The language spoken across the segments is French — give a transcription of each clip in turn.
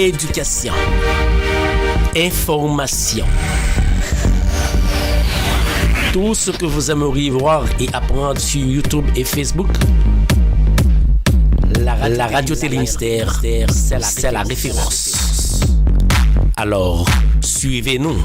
éducation, information. Tout ce que vous aimeriez voir et apprendre sur YouTube et Facebook, la radio Télémystère, c'est la référence. Alors, suivez-nous.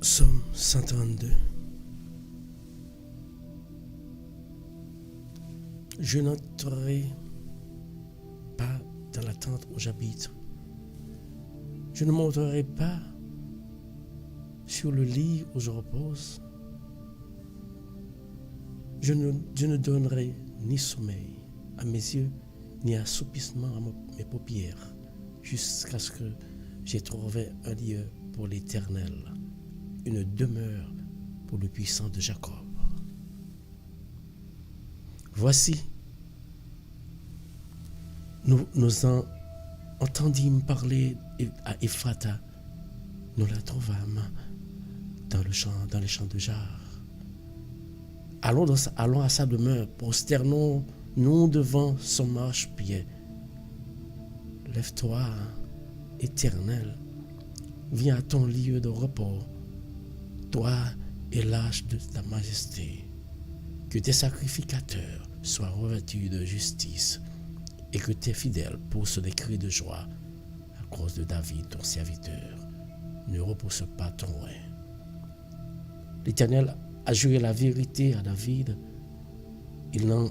Psaume 132. Je n'entrerai pas dans la tente où j'habite. Je ne monterai pas sur le lit où je repose. Je ne donnerai ni sommeil à mes yeux, ni assoupissement à mes paupières, jusqu'à ce que j'ai trouvé un lieu pour l'Éternel, une demeure pour le puissant de Jacob. Voici, nous entendîmes parler à Ephrata, nous la trouvâmes dans les champs de Jar. Allons à sa demeure, prosternons-nous devant son marchepied. Lève-toi, Éternel, viens à ton lieu de repos, toi et l'âge de ta majesté. Que tes sacrificateurs soient revêtus de justice et que tes fidèles poussent des cris de joie à cause de David, ton serviteur. Ne repousse pas ton roi. L'Éternel a juré la vérité à David, il n'en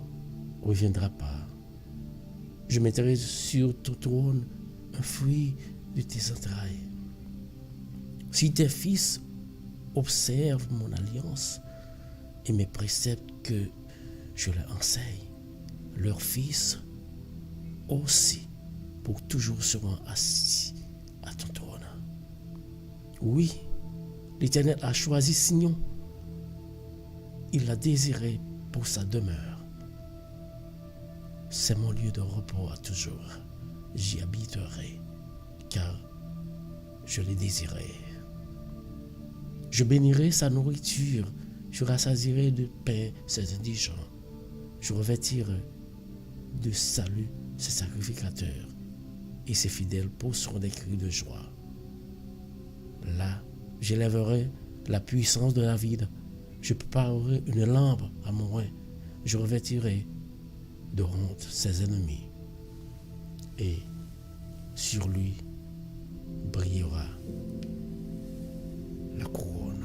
reviendra pas. Je mettrai sur ton trône un fruit de tes entrailles. Si tes fils observent mon alliance et mes préceptes que je leur enseigne, leurs fils aussi pour toujours seront assis à ton trône. Oui, l'Éternel a choisi Sion. Il l'a désiré pour sa demeure. C'est mon lieu de repos à toujours. J'y habiterai, car je l'ai désiré. Je bénirai sa nourriture, je rassasierai de pain ses indigents. Je revêtirai de salut ses sacrificateurs, et ses fidèles pousseront des cris de joie. Là, j'élèverai la puissance de David. Je préparerai une lampe à mon oint. Je revêtirai de honte ses ennemis. Et sur lui brillera la couronne.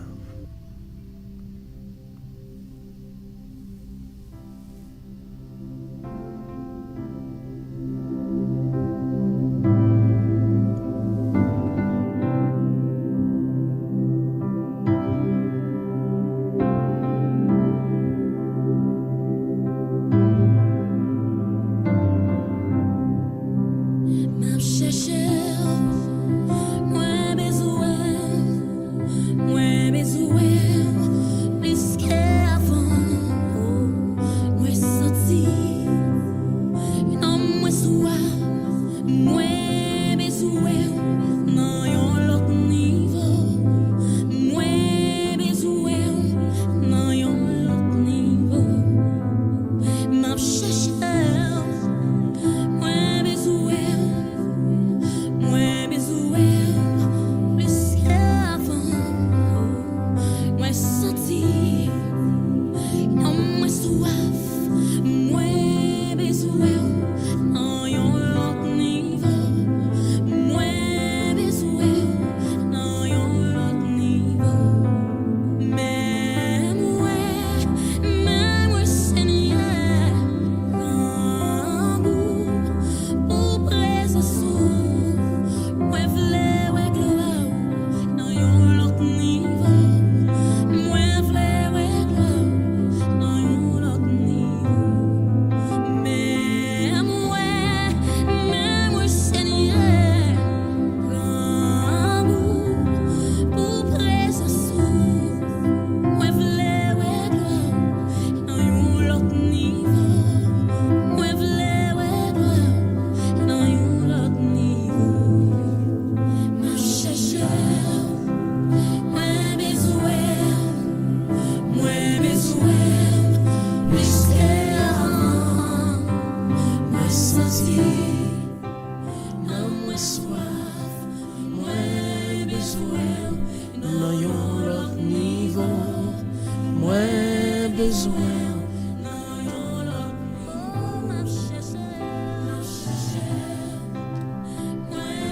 Seigneur,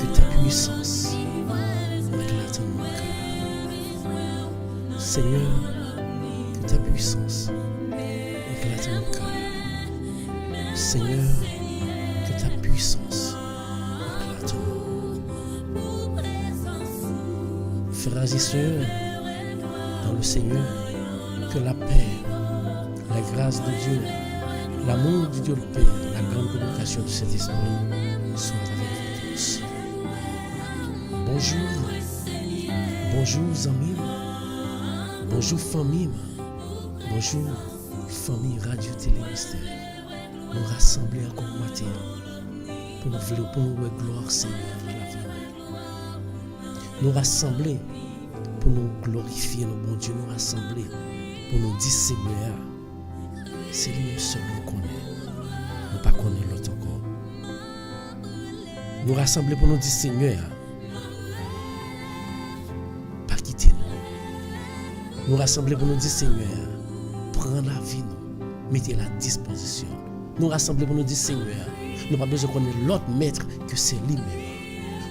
que ta puissance éclate en mon cœur. Seigneur, que ta puissance éclate en mon cœur. Seigneur, que ta puissance éclate en moi. Frères et sœurs, dans le Seigneur, que la paix, la grâce de Dieu, l'amour de Dieu le Père, la grande communication de cet esprit soit avec vous tous. Bonjour, bonjour amis, bonjour famille, bonjour famille Radio Télé Mystère. Nous rassembler encore matin pour nous louer gloire Seigneur de la vie. Nous rassembler pour nous glorifier nos bon Dieu, nous rassembler pour nous dire Seigneur, c'est lui seul nous connaît. Nous ne pas connaître l'autre encore. Nous rassembler pour nous dire Seigneur, pas quitter nous. Nous rassembler pour nous dire Seigneur, prends la vie nous, mettez la disposition. Nous rassembler pour nous dire Seigneur, nous pas besoin de connaître l'autre maître que c'est lui-même.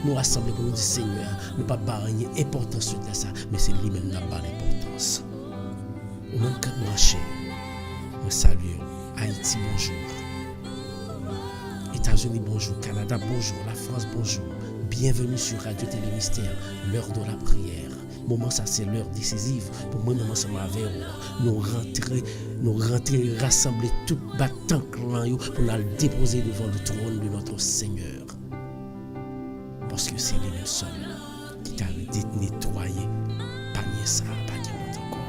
Nous rassembler pour nous dire Seigneur, nous pas barrer importance sur ça, mais c'est lui-même qui a l'importance. Au même cas de marcher, nous saluons Haïti, bonjour. États-Unis, bonjour. Canada, bonjour. La France, bonjour. Bienvenue sur Radio Télé Mystère, l'heure de la prière. Moment ça, c'est l'heure décisive. Pour moi, nous sommes avec vous. Nous rentrer, rassembler tout battant clan pour nous déposer devant le trône de notre Seigneur. Parce que c'est lui le seul qui t'a nettoyé. Panier ça, pas de monde encore.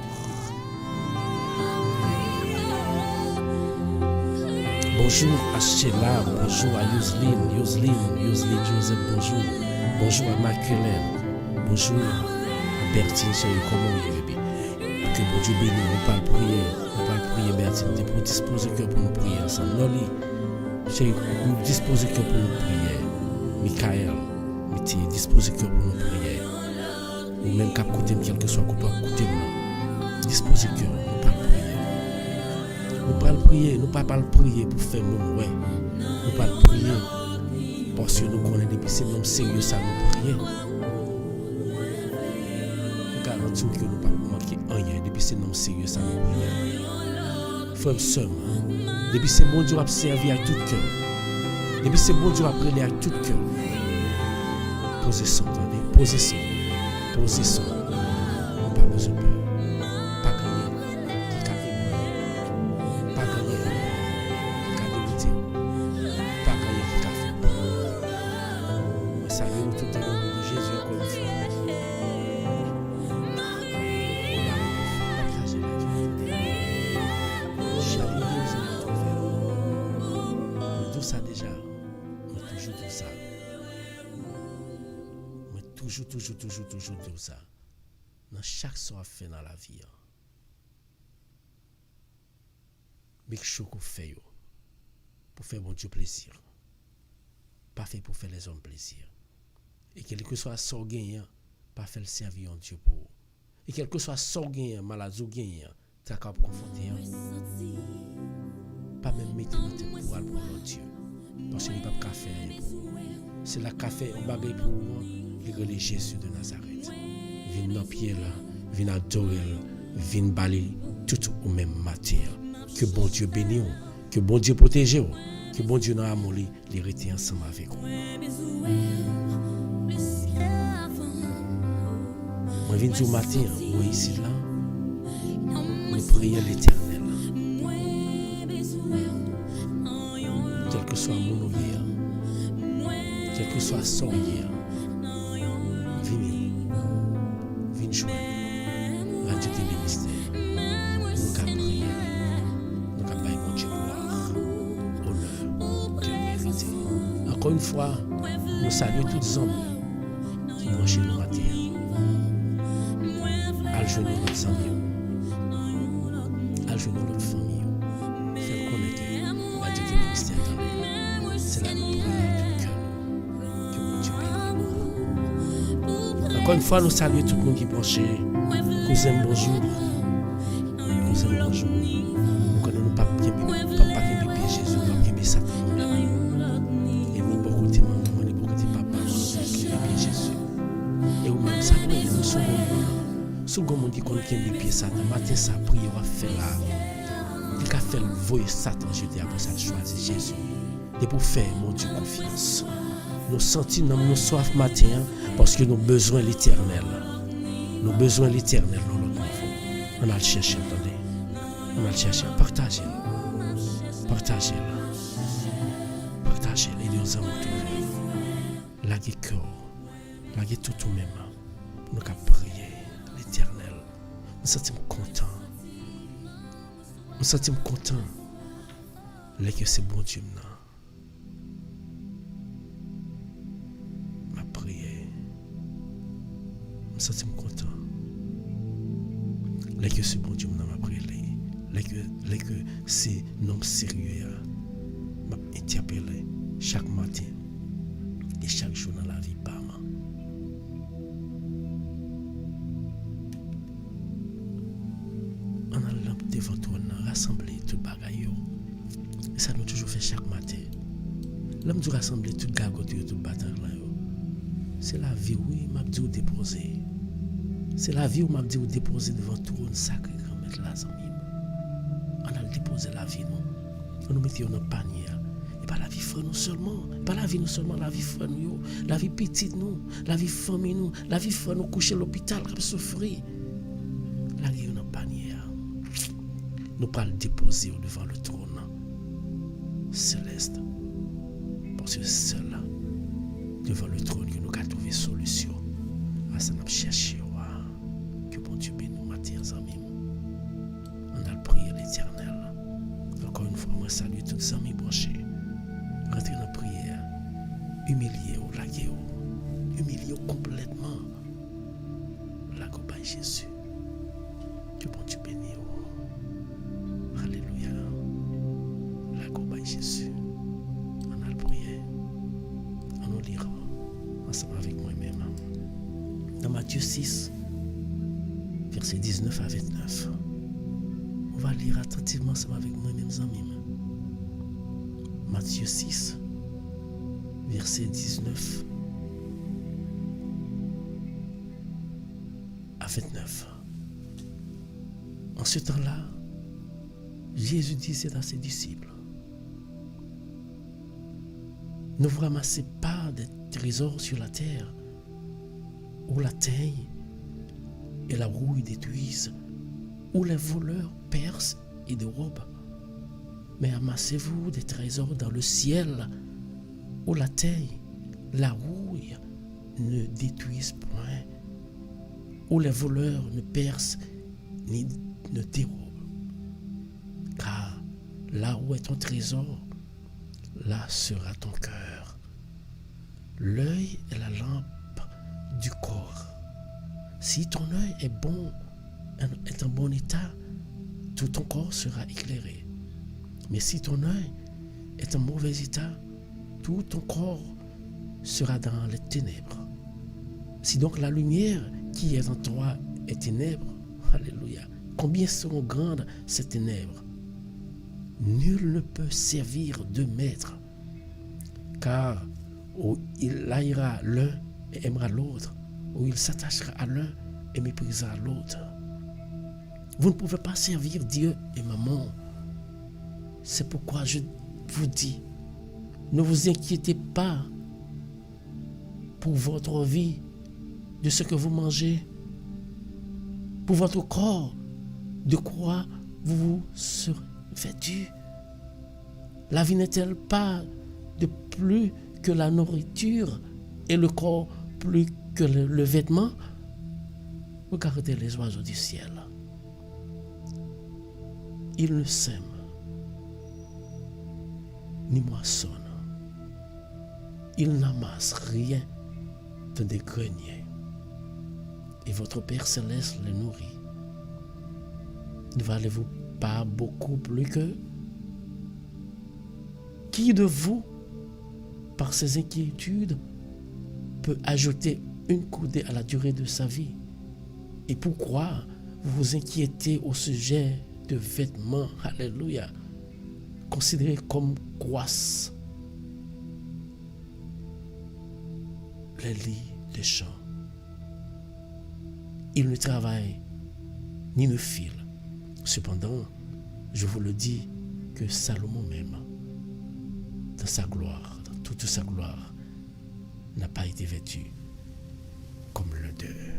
Bonjour à Sheila, bonjour à Yoseline, Joseph, bonjour. Bonjour à Maculaine, bonjour à Bertine, chérie, comment vous bébé. Que bon Dieu bénisse, nous parlons prier, Bertine, nous pour disposer cœur pour nous prier ensemble. Noli, chérie, nous disposer cœur pour nous prier. Michael, Mettez disposez cœur pour nos prières. Ou même qu'à côté, quel que soit qu'on peut écouter nous. Disposez cœur, nous pas prier. Nous pas prier, nous pas prier pour faire mon ouais. Nous pas prier parce que nous connaissons depuis c'est même sérieux ça nous prier. Nous garantissons que nous pas manquer rien depuis c'est même sérieux ça nous prier. Frère sœur, depuis c'est bon Dieu a servi avec tout cœur. Depuis c'est bon Dieu a prié avec tout cœur. Posez son, attendez, posez son. Posez son. Pas besoin de peur. Pas gagner. Qui a ému. Pas gagner. Qui a dégoûté. Pas gagner. Qui a fait peur. Mais ça vient tout le nom de Jésus encore une fois. Partagez la vie. Chaque jour, vous allez trouver. Tout ça déjà. Mais toujours tout ça. Toujours dire ça. Dans chaque soir fait dans la vie. Make sure qu'on fait pour faire bon Dieu plaisir. Pas fait pour faire les hommes plaisir. Et quel que soit son gagnant, pas faire le servir en Dieu pour vous. Et quel que soit son gagnant, maladie ou gagnant, t'as qu'à confronter. Pas même mettre dans tête pour aller pour notre Dieu. Parce qu'il n'y a pas de café pour vous. C'est la café, on bagaille pour vous. Les Jésus de Nazareth. Viens dans pied là, viens adorer, viens balayer tout au même matin. Que bon Dieu bénisse, que bon Dieu protège, que bon Dieu dans l'amour les rester ensemble avec vous. Moi viens du matin, moi ici là, nous prions l'Éternel. Quel que soit mon hier, quel que soit son hier. Venez joindre Radio Télé Mystère. Nous avons prié. Nous avons baillé mon Dieu gloire, honneur, de mériter. Encore une fois, nous saluons tous les hommes qui vont chez nous matin. À joindre notre amis, à joindre notre famille. Faire connaître que Radio Télé Mystère c'est la nous prière du cœur. Que mon Dieu bénisse. Encore une fois, nous saluons tout le monde qui est branché. Cousin, bonjour. Cousin, bonjour. Nous connaissons pas bien Jésus, pas bien Satan. Et nous, beaucoup de maman, nous, beaucoup de papa, nous bien Jésus. Et vous-même, ça peut être nous sommes si vous avez bien pied Satan, matin, ça prier, on va faire là. Il a fait le voyer Satan, jeter après ça, choisir Jésus. Et pour faire, mon Dieu, confiance. Nous sentons nos soif matin parce que nous avons besoin de l'Éternel. Nous avons besoin de l'Éternel dans notre niveau. On a le chercher, attendez. On a le chercher. Partagez-le. Partagez-le. Partagez-le. Et nous avons tout. Laguez cœur. Laguez tout au même. Nous avons prié l'Éternel. Nous sommes contents. Nous sommes contents. Là que c'est bon Dieu maintenant. Je me sens content. Là que c'est bon Dieu m'a prié. Là que c'est un homme sérieux m'a interpellé chaque matin et chaque jour dans la vie par moi. On a lampe devant toi, on a rassemblé tout bagaille. Et ça nous toujours fait chaque matin. L'homme du rassembler tout gagote tout bataille là. C'est la vie où il m'a dit de déposer. C'est la vie où m'a dit de déposer devant tout le sacré grand maître là. On a déposé la vie nous. On nous mettait dans un panier. Et pas la vie frère nous seulement. Pas la vie nous seulement, la vie frère nous. La vie petite nous. La vie famille nous. La vie frère nous coucher à l'hôpital qui souffrir. La vie dans un panier. Nous pas le déposer devant le trône céleste. Parce que c'est là. Devant le trône que nous avons trouvé solution à ça nous chercher que bon Dieu bénisse nous matin amis. On a prié l'Éternel. Encore une fois, moi salue tous les amis branchés. Rentrez dans la prière, humiliez ou laguez ou, humiliez complètement. Laguez par Jésus. Que bon Dieu bénisse vous. Alléluia. Laguez par Jésus. On a prié. On nous lira ensemble avec dans Matthieu 6, versets 19 à 29. On va lire attentivement ça avec moi, mes amis. Matthieu 6, verset 19 à 29. En ce temps-là, Jésus disait à ses disciples: ne vous ramassez pas des trésors sur la terre, où la teigne et la rouille détruisent, où les voleurs percent et dérobent. Mais amassez-vous des trésors dans le ciel, où la teigne, la rouille ne détruisent point, où les voleurs ne percent ni ne dérobent. Car là où est ton trésor, là sera ton cœur. L'œil est la lampe du corps. Si ton œil est en bon état, tout ton corps sera éclairé. Mais si ton œil est en mauvais état, tout ton corps sera dans les ténèbres. Si donc la lumière qui est en toi est ténèbres, alléluia, combien seront grandes ces ténèbres? Nul ne peut servir deux maîtres, car ou il haïra l'un et aimera l'autre, ou il s'attachera à l'un et méprisera l'autre. Vous ne pouvez pas servir Dieu et maman. C'est pourquoi je vous dis, ne vous inquiétez pas pour votre vie, de ce que vous mangez, pour votre corps, de quoi vous vous serez vêtus. La vie n'est-elle pas de plus que la nourriture et le corps plus que le vêtement? Regardez les oiseaux du ciel. Ils ne sèment ni moissonnent. Ils n'amassent rien dans des greniers. Et votre Père Céleste les nourrit. Ne valez-vous pas beaucoup plus qu'eux? Qui de vous, par ses inquiétudes, peut ajouter une coudée à la durée de sa vie? Et pourquoi vous vous inquiétez au sujet de vêtements? Alléluia. Considérez comme croissent les lits des champs. Ils ne travaillent ni ne filent. Cependant, je vous le dis que Salomon même, dans sa gloire, dans toute sa gloire, n'a pas été vêtu comme l'un d'eux.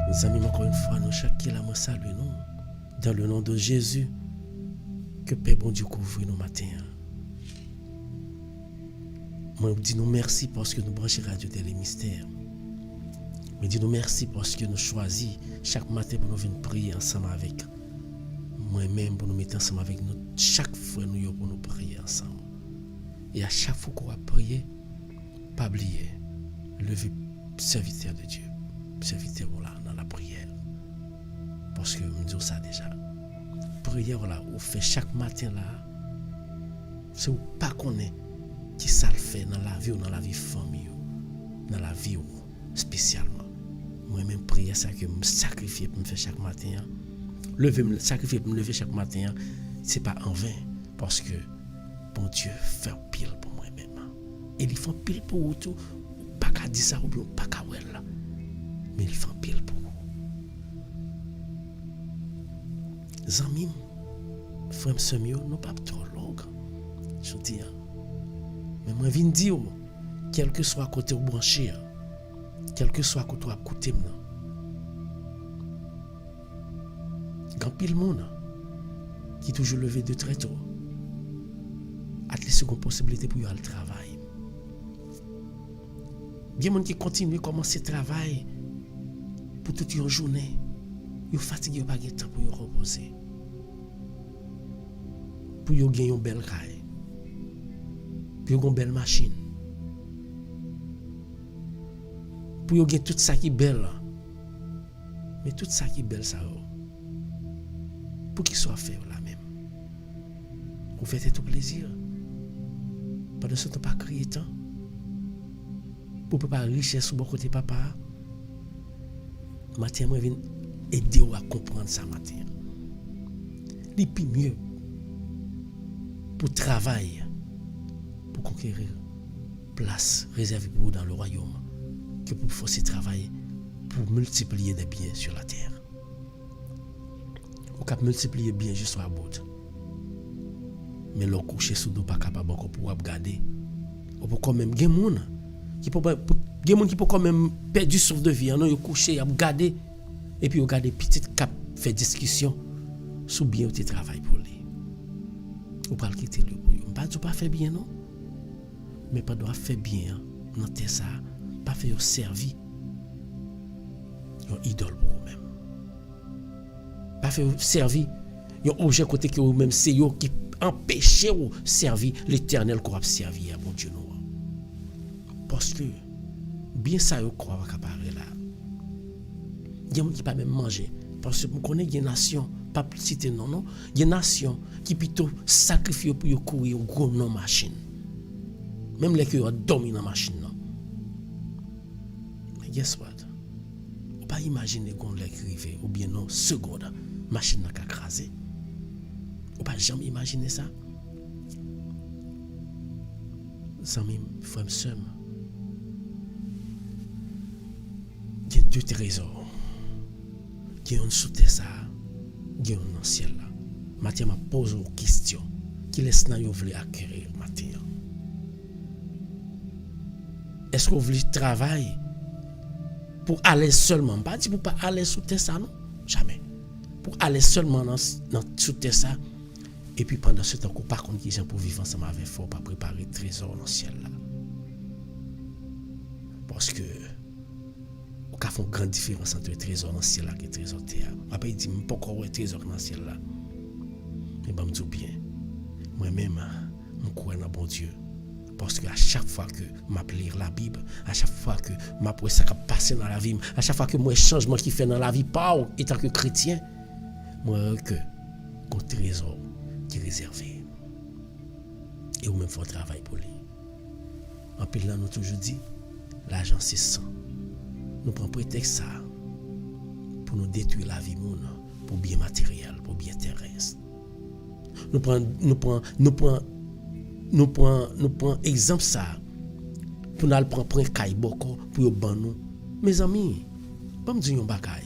Mes amis, encore une fois, nous chacun la salue nous dans le nom de Jésus. Que Père bon Dieu couvre nos matins. Moi, je dis nous merci parce que nous branchons Radio Télé Mystère. Je dis nous merci parce que nous choisissons chaque matin pour nous venir prier ensemble avec moi-même, pour nous mettre ensemble avec nous. Chaque fois, nous pour nous prier ensemble. Et à chaque fois qu'on va prier, pas oublier, lever serviteur de Dieu, serviteur là dans la prière. Parce que nous disons ça déjà. Prière là, on fait chaque matin là, c'est ou pas connaître qui ça le fait dans la vie ou dans la vie famille, dans la vie spécialement. Moi-même prière ça que me sacrifier pour me faire chaque matin. Sacrifier pour me lever chaque matin, c'est pas en vain parce que bon Dieu fait pile pour moi-même. Et il fait pile pour vous tout, pas qu'à dire ça ou pas qu'à ouais là. Mais il fait pile pour vous. Amis, frère Semio, nous pas trop long. Je dis, mais moi viens dire, quel que soit côté ou branché, quel que soit côté ou côté, grand pile monde qui toujours levé de très tôt, a les secondes possibilités pour y aller au travail. Bien monde qui continue à commencer le travail pour toute une journée. Yo fatigué, yo pas de temps pour yo reposer. Pour yo gagner une belle caille. Pour yo gagner une belle machine. Pour yo gagner tout ça qui est belle. Mais tout ça qui est belle ça pour qu'il soit fait là même. Vous faites tout plaisir. Pendant ce temps pas crier tant. Pour préparer richesse sur bon côté papa. Matin moi viens aider vous à comprendre ça matin. Les plus mieux pour travailler pour conquérir place réservée pour vous dans le royaume que pour forcer travailler pour multiplier des biens sur la terre. Vous pouvez multiplier bien juste à bout. Mais le coucher sous dos pas capable encore pour regarder. Ou pour quand même gen moun qui peut quand même perdre du souffle de vie, non, yo coucher, y a regarder et puis regarder petite cap fait discussion sous bien au travail pour lui. Ou pas le quitter le pour yo. Pas faire bien non. Mais pas doit faire bien dans tes ça, pas faire servir une idole pour vous-même. Pas faire servir un objet côté que vous même c'est yo qui empêcher ou servir l'Éternel qu'on a servi à bon Dieu nous. Parce que bien ça yo croit qu'apparaît là. Il y a des gens qui pas même manger parce que vous connaissez des nations pas citer non, il y a des nations qui plutôt sacrifient pour yo courir au gros non machine. Même les qui ont dormi dans machine non. Mais guess what? Ou pas imaginer qu'on l'écrivait ou bien non seconde machine n'a qu'à craser. Ou pas jamais imaginer ça. Zami, frère sœur. Il y a deux trésors. Il y a un sous terre ça, il y a un dans le ciel là. Matin m'a posé une question qui laisse na yo vle acquérir matin. Est-ce que vous voulez travailler pour aller seulement, pas dit pour pas aller sous terre ça non, jamais. Pour aller seulement dans sous terre ça et puis pendant ce temps qu'on par contre qui gens pour vivre ensemble avec faut pas préparer trésor dans le ciel là. Parce que on a fait une grande différence entre le trésor dans le ciel là et le trésor terre. Après il dit pas encore le trésor dans le ciel là. Mais ben me dis bien. Moi-même je crois dans bon Dieu. Parce que à chaque fois que je lire la Bible, à chaque fois que je ça qui passe dans la vie, à chaque fois que moi changement qui fait dans la vie pas étant que chrétien, moi que un trésor qui est réservé. Et ou même faut travail pour lui. En plus là nous toujours dit l'argent c'est sang. Nous prenons prétexte ça pour nous détruire la vie monde, pour bien matériel, pour bien terrestre. Nous prenons exemple ça pour nous prendre caille boko pour yo ban nous. Mes amis, pas me dire yon bagay.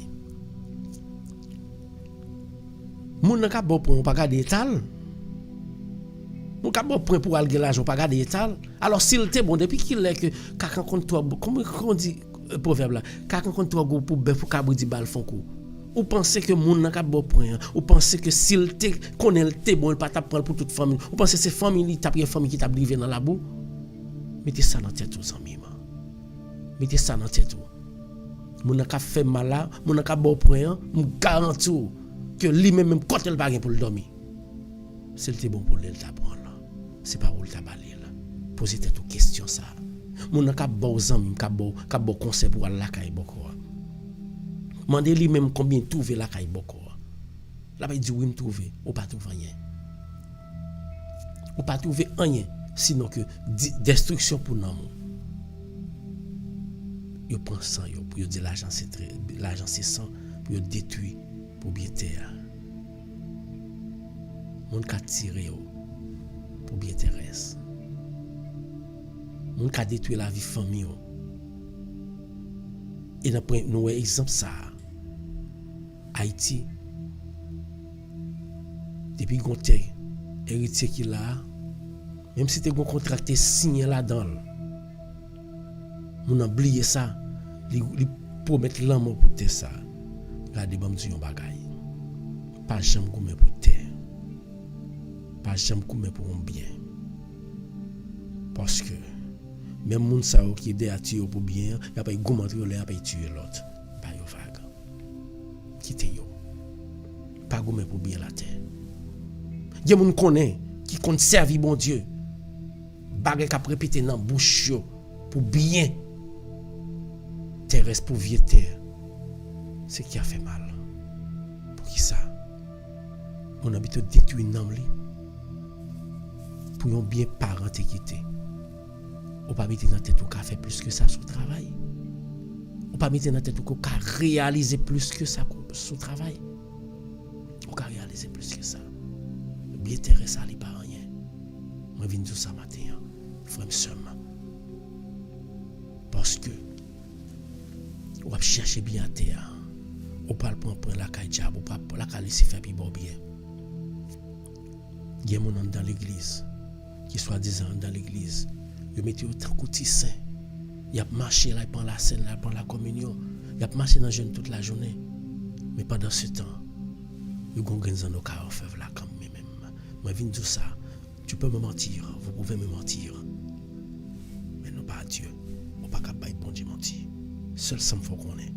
Moun nan ka bo prend pas garder étal. Moun ka bo prend pour alger l'argent pas garder étal. Alors s'il était bon depuis qu'il est que quelqu'un contre toi comment on dit proverbe là, quelqu'un contre toi go pour bœuf pour cabri bal font coup. Ou pensez que moun nan ka bo prend, ou pensez que s'il te connaît te bon il pas t'a prendre pour toute famille. Ou pensez c'est famille t'a pris famille qui t'a brivé dans la boue. Mettez ça dans tête aux amis. Mettez ça dans tête. Moun nan ka fait mal là, moun nan ka bo prend, me garantis que lui-même quand elle pas pour le dormir. C'est le bon pour elle t'apprendre. C'est pas où le tabaler là. Posez tête aux questions ça. Moun nan ka bo zami, ka bo conseil pour aller la kay boko. Mandez lui-même combien trouver la kay boko. Là il dit oui me trouver, ou pas trouver rien. Ou pas trouver rien sinon que destruction pour nous. Yo prend sang yo pour yo dire l'argent c'est sang pour yo détruire pour bien terre. Mon ka tirer yo pour bien terrestre. Mon ka détruire la vie famille yo. Et nous exemple ça. Haïti depuis qu'on héritier qui là même si tu as contracté signé là-dedans on a oublié ça li promettre l'amour pour te ça regardez bon Dieu bagay pas jamais goumé pour terre pas jamais goumé pour un bien parce que même moun sa qui est à tuer pour bien y a pas goumé entre les a pas tuer l'autre pas yo vague quitter yo. Pas goumé pour bien la terre. Il y a moun connaît qui compte servir bon Dieu. Bagay k'ap répéter dans bouche yo pour bien terrestre pour vieux terre. C'est qui a fait mal. Pour qui ça? On habite détruire nam li. Pour yon bien parent te quitter. Ou pas mettre dans tête ou qu'a fait plus que ça sur travail. Ou pas mettre dans tête ou qu'a réaliser plus que ça sur travail. Ou qu'a réaliser plus que ça. Bien terre ça li pas rien. Moi viens dire ça matin, frère seulement. Parce que ou va chercher bien à terre. Ou pas le prendre la caille diable, ou pas la caille laisser faire bien. Il y a des gens dans l'église qui soi-disant dans l'église, ils mettent autant de saint. Ils ont marché là pendant la scène, là pendant la communion. Ils ont marché dans le jeûne toute la journée. Mais pendant ce temps, ils ont gagné dans nos cas là comme même. Moi je viens dire ça. Tu peux me mentir, vous pouvez me mentir. Mais non pas à Dieu. On pas capable de bon Dieu mentir. Seul ça me faut qu'on est.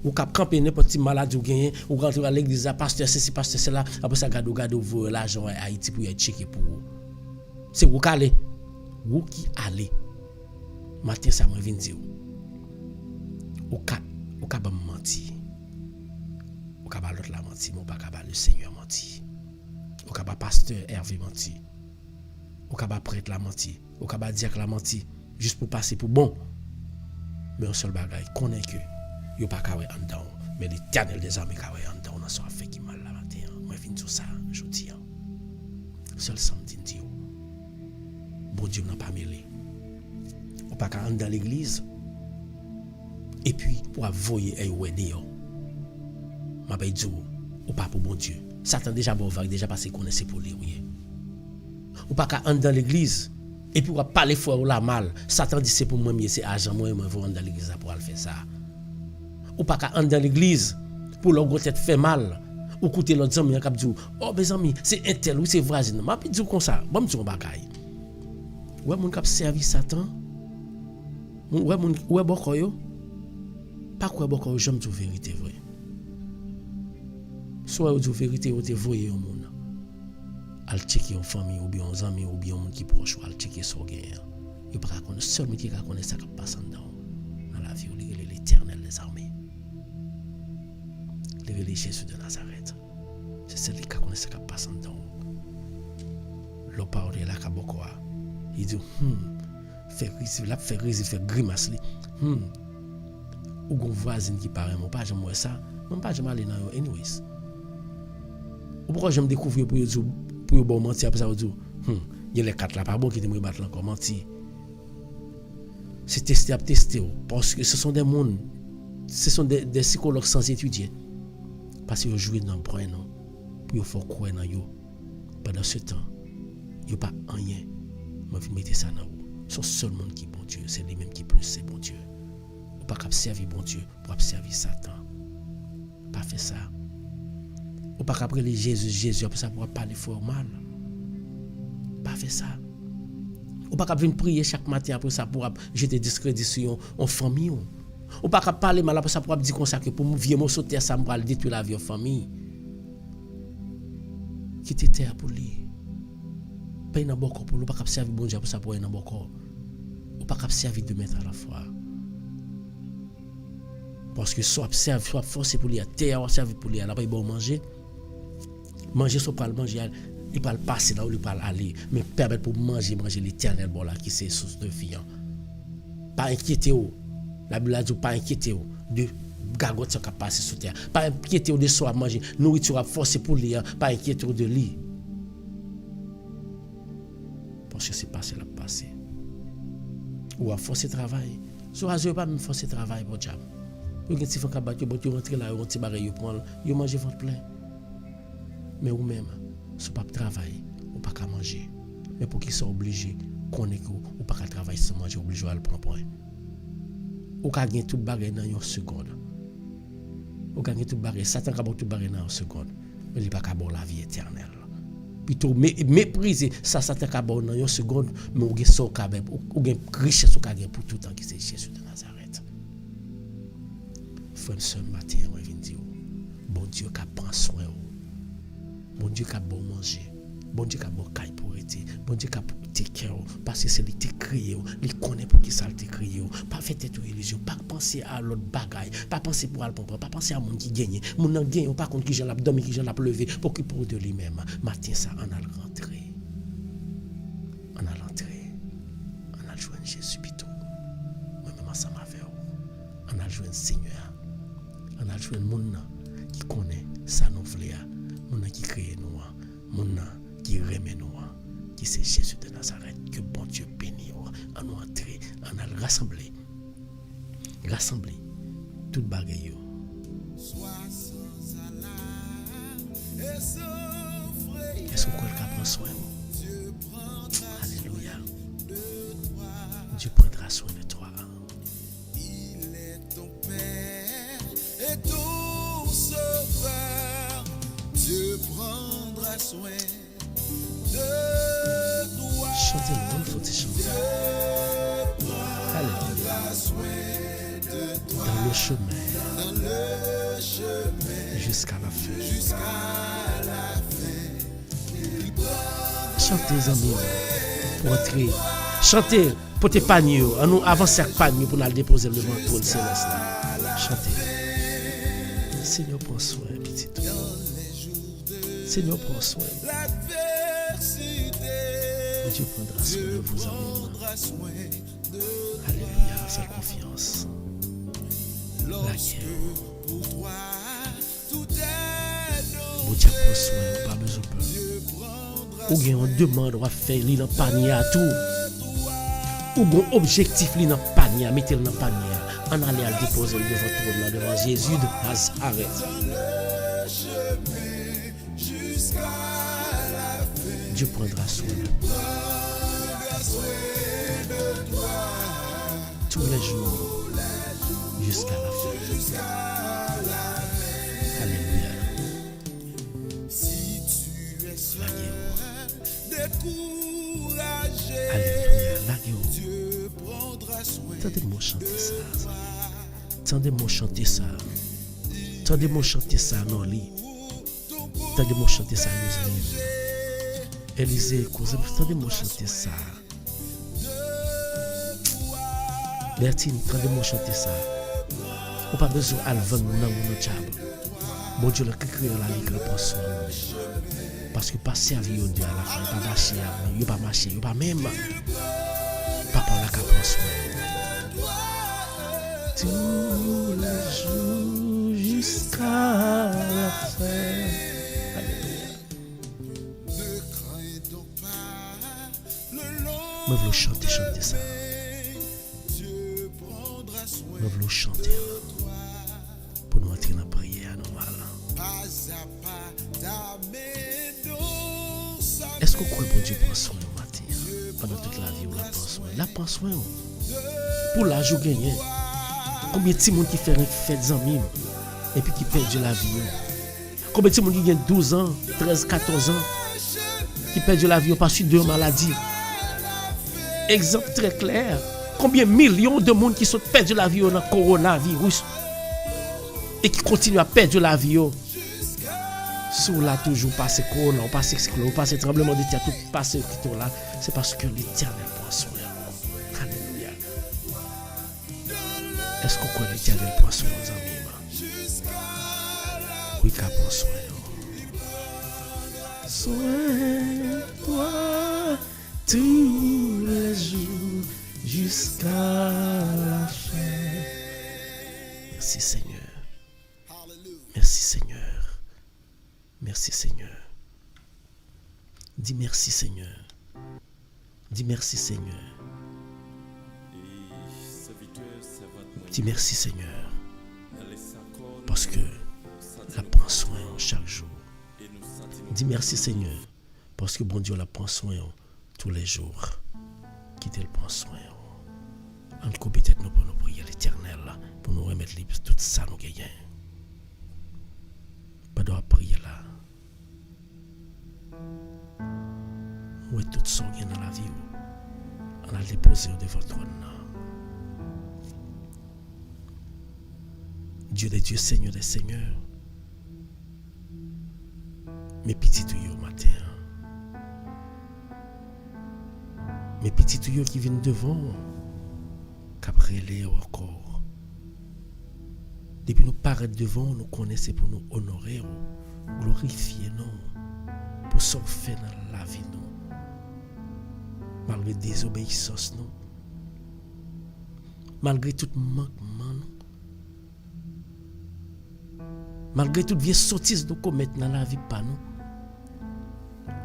Ou cap camper n'importe quelle maladie ou gagner ou rentrer à l'église pasteur c'est pasteur c'est là après ça gade vous l'argent à Haïti pour y checker pour vous. C'est vous qui allez. Vous qui allez. Matin ça me vient dire. Ou cap mentir. Ou cap l'autre la mentir, mais pas capable le Seigneur mentir. Ou capable pasteur Hervé mentir. Ou capable prêtre la mentir. Ou capable dire que la mentir juste pour passer pour bon. Mais un seul bagage connaît que yo pas kawe en dedans mais l'Éternel des armées kawe en dedans on a soit fait qui mal la matin. Moi vinn tout ça je dis. Seul samedi dit bon Dieu n'a pas mêlé. On pas ka en dans l'église et puis pour avoyer ay ouais dehors. M'a pas dit ou pas pour bon Dieu. Satan déjà bon vague déjà passé connaissait pour lui. Ou pas ka en dans l'église et puis on va parler fort ou la mal. Satan dit c'est pour moi mieux c'est argent moi vont dans l'église pour aller faire ça. Ou pas qu'à entrer dans l'église pour leur tête fait mal ou écouter l'autre amis qui dit oh mes amis c'est un tel ou c'est voisin m'a dit comme ça bon me dire bagaille ouais mon cap servi Satan ouais mon ouais boko yo pas quoi boko yo j'aime dire vérité vrai soit ou dire vérité ou te voyer au monde al checker en famille ou bien en amis ou bien monde qui proche ou al checker son gain yo pas connaître seul qui connaît ça qui passe dans la vie ou l'Éternel des armées. Le Jésus de Nazareth. C'est celui qui connaît ce qui passe en dedans. Le parole là qui beaucoup. Il dit fait grimace ou gon voisine qui paraît mon pas j'aime ça, même pas j'aime aller dans yo anyways. Ou pourquoi j'aime découvrir pour bon mentir après ça dire il y a les quatre là pas bon qui te me battre encore mentir. C'est tester parce que ce sont des mondes, ce sont des psychologues sans étudier. Parce qu'ils jouent dans le point, non. Puis ils font croire dans eux. Pendant ce temps, ils n'ont pas rien. Moi, je vais mettre ça dans vous. C'est le seul monde qui est bon Dieu. C'est lui-même qui plus, c'est bon Dieu. Ou pas qu'à servir bon Dieu pour servir Satan. Pas fait ça. Ou pas qu'après les Jésus, après ça pour parler fort mal. Pas fait ça. Ou pas qu'à venir prier chaque matin après ça pour jeter discrédit sur en famille. Ou pas qu'à parler mal après ça pour dire comme ça que pour vieux mot sauter ça me détruire la vie en famille. Quitter terre pour lui. Pas dans bon corps pour lui pas qu'à servir bon Dieu pour ça pour dans bon corps. Ou pas qu'à servir de mettre à la fois. Parce que soit observe soit forcer pour lui à terre ou servir pour lui à la pas bon manger. Manger soit pas le manger il pas le passer là où il pas aller mais permettre pour manger l'Éternel bon là qui c'est source de vie. Pas inquiéter ou la Bible dit pas inquiéter de gagote qui passer sur terre. Pas inquiéter de soi manger nourriture à forcer pour lui, pas inquiéter de lui. Parce que c'est passé la passé. Ou à forcer travail. Soit je pas même forcer travail bon diable. Vous avez si faut qu'abattre bon tu rentrer là, on ti barre yo prendre, yo manger ventre plein. Mais ou même si pas travail, ou pas qu'à manger. Mais pour qu'ils soient obligés connaître ou pas qu'à travailler sans manger obligé à le prendre point. Ou qu'à gagner tout bagarre dans une seconde. Ou qu'à gagner tout bagarre, Satan qu'à tout bagarre dans une seconde. Mais il pas qu'à bon la vie éternelle. Plutôt mépriser ça Satan qu'à bon dans une seconde, mais ou gagne son kabeb, ou gagne richesse ou gagne pour tout le temps qui c'est Jésus de Nazareth. Frère ce matin, on vient dire Bon Dieu qui prend soin. Bon Dieu qui a bon manger. Bon Dieu qui a bon caille pour être. Bon Dieu qui a te cœur. Parce que c'est lui qui t'a créé. Il connaît pour qui ça t'a créé. Pas faire tête religion. Pas penser à l'autre bagaille. Pas penser pour Alpompa. Pas penser à mon qui gagne. Mon nan gagne. Pas contre qui j'en a dormi, qui j'en a levé. Pour qu'il pour de lui-même. Matin ça, on a le rentré. On a l'entrée. On a joué Jésus plutôt. Moi-même ensemble avec vous. On a joué Seigneur. On a joué mon qui connaît ça nous voulait. Mon qui crée nous. Mon qui remet nous. Qui c'est Jésus de Nazareth. Que bon Dieu bénisse. On a entré. On a rassemblé. Rassemblé. Tout bagaille. Est-ce que vous prend soin? Alléluia. Dieu prendra soin de toi. Il est ton Père et ton Sauveur. Dieu prendra soin de toi. Chantez-le, il faut te chanter. Prendra soin de toi. Dans le chemin. Dans le chemin. Jusqu'à la fin. Jusqu'à la fin. Il prendra Chantez, amis, pour entrer. Chantez pour tes paniers. Nous avancer avec panier pour nous déposer devant le trône céleste. Chantez. Seigneur, prends soin, petit tout. Seigneur, prends soin. l'adversité. Dieu prendra soin de vous, amis. Prendra soin de Alléluia, fais confiance. La lorsque guerre. pour toi tout est Bon Dieu prend soin, pas besoin de peur. Dieu prendra Ou bien on demande, on va faire li dans panier à tout. Ou bon objectif li dans panier, mettez-le dans panier. On allait à le déposer devant le trône devant Jésus de Nazareth. le chemin jusqu'à la fin. Dieu prendra soin de toi Prendra soin de toi tous les jours jusqu'à la fin. jusqu'à la fin. Alléluia. Si tu es La seul, guerre. découragé, Alléluia. La guerre. Dieu prendra soin. Tendez-moi chanter ça. Tendez-moi chanter ça. Tendez-moi chanter ça dans le lit. Tendez-moi chanter ça dans le lit. Élisée, tendez-moi chanter ça. Bertine, tendez-moi chanter ça. Ou pas besoin de vendre dans mon job. Bon Dieu, le créé la ligue pour soi. Parce que pas servir au Dieu à la fin, pas marcher, il pas marcher, il pas même. Papa la cap pour soi. Tous les jours jusqu'à la fin. Alléluia. Ne crains donc pas le long. Moi, je veux chanter ça. Dieu prendra soin Moi, je veux chanter pour nous entrer dans la prière normale. pas à pas t'amène sa Est-ce que vous croyez que Dieu prend soin de matin? Pendant toute la vie, on la prend soin. La prend soin. Pour l'âge où gagné. Combien de monde qui fait une fête d'amis et puis qui perd la vie? Combien de monde qui gagne 12 ans, 13, 14 ans qui perd la vie parce que de maladie? Exemple très clair. Combien de millions de monde qui sont perdus la vie dans le coronavirus et qui continuent à perdre la vie? Sous là toujours passé corona, on passe cyclone, on passe tremblement de terre, tout passe tout là, c'est parce que l'Éternel prend soin. Alléluia. Est-ce qu'on connaît l'Éternel prend soin aux amis? Oui, qu'il prend soin. Soigne-toi tous les jours jusqu'à la fin. Merci Seigneur. Merci Seigneur. Merci Seigneur. Dis merci Seigneur. Dis merci Seigneur. Dis merci Seigneur. Parce que la prend soin chaque jour. Dis merci Seigneur. Parce que bon Dieu la prend soin tous les jours. Qui te le prend soin. En tout cas, peut-être nous pour nous prier l'Éternel pour nous remettre tout ça nous gagnons. Pas de prier là. Où est tout ce qui est dans la vie? On a déposé devant votre trône. Dieu des dieux, Seigneur des seigneurs. mes petits tuyaux matin. Mes petits tuyaux qui viennent devant, qu'après les encore. Depuis nous paraître devant, nous connaissons pour nous honorer, glorifier nous, pour surfer dans la vie nous. Malgré désobéissance nous, malgré tout manquement nous, malgré toute vieille sottise nous commettre dans la vie pas nous,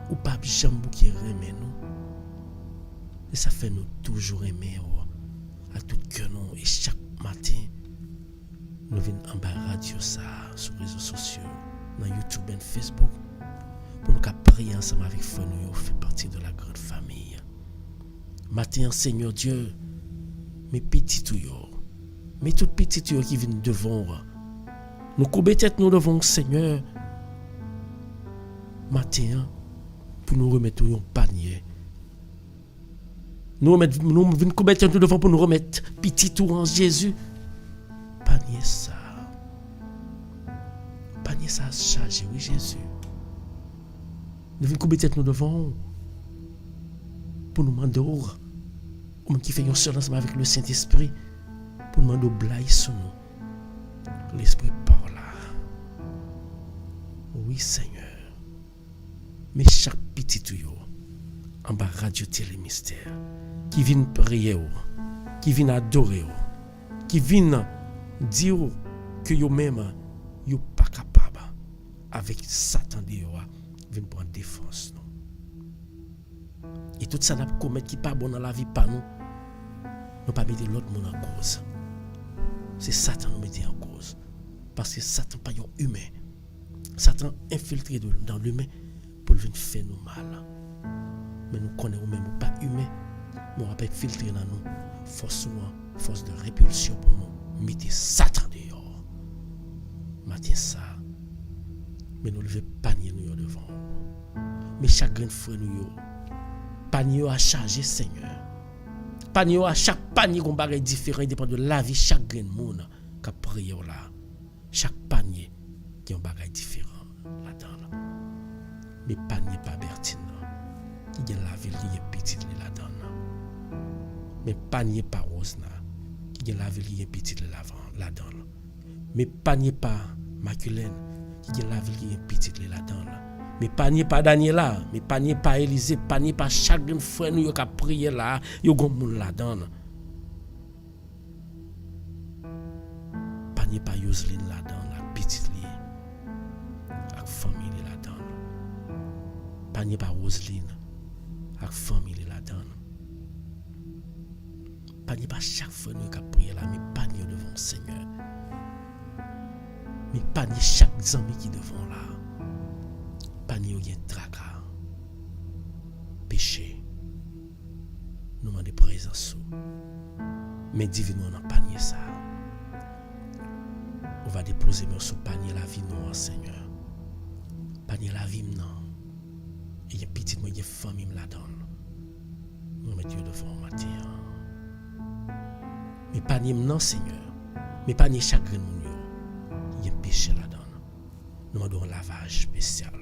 ou pas jambou qui remet nous. Et ça fait nous toujours aimer à tout cœur nous. Et chaque matin, nous venons en bas radio ça, sur les réseaux sociaux, dans YouTube et Facebook, pour nous prier ensemble avec vous, nous fait partie de la grande famille. Matin, Seigneur Dieu, mes petits tuyaux, mes toutes petits tuyaux qui viennent devant, nous courbons tête nous devant Seigneur. Matin, pour nous remettre un panier. Nous venons couper tout devant pour nous remettre petit tour en Jésus. Panier ça chargé, oui Jésus. Nous venons couper tête nous devant pour nous demander ou qui fait une seule ensemble avec le Saint-Esprit pour nous demander blague sur nous. L'Esprit parle là. Oui Seigneur. Mais chaque petit tuyau en bas radio télé mystère qui viennent prier, qui viennent adorer, qui viennent dire que vous-même, vous pas capable avec Satan de viennent prendre défense. Et tout ça n'a pas commettre qui pas bon dans la vie pas nous. Nous pas mettre l'autre monde en cause. C'est Satan nous mettre en cause. Parce que Satan pas un humain. Satan infiltré dans l'humain pour venir faire nous mal. Mais nous connaissons même pas humain. Nous avons filtré dans nous force de répulsion pour nous mettre Satan dehors. Matin ça, mais nous levons panier nous devant. Mais chaque grain de frère nous panier à charger Seigneur. Panier à chaque panier qu'on bagage différent dépend de la vie chaque grain de monde qui a prié là. Chaque panier qui a un bagage différent là-dedans. Mais panier pas Bertine qui a la ville qui est petite là-dedans. Mais panier pas Rosna qui a la ville qui est petite là-dedans. Mais panier pas Maculène qui a la ville qui est petite là-dedans. Mais panier pas Daniela, mais panier pas Élisée, panier pas chaque frère nous qui a prié là, yo gon moun là-dedans. Panier pas Yoseline là-dedans, la petite li avec famille là-dedans. Panier pas Roseline avec famille là-dedans. Panier pas chaque frère nous qui a prié là, mais panier devant le Seigneur. Mais panier chaque ami qui devant là. Panier ou bien tracas, péché, nous demandons présence. Mais divine on a panier ça. On va déposer sur panier la vie nous, Seigneur. Panier la vie non. Et il y a petit moi, il y a famille là-dedans. Nous mettons Dieu devant matin. Mais panier non, Seigneur. Mais panier chagrin nous, il y a péché là-dedans. Nous demandons un lavage spécial.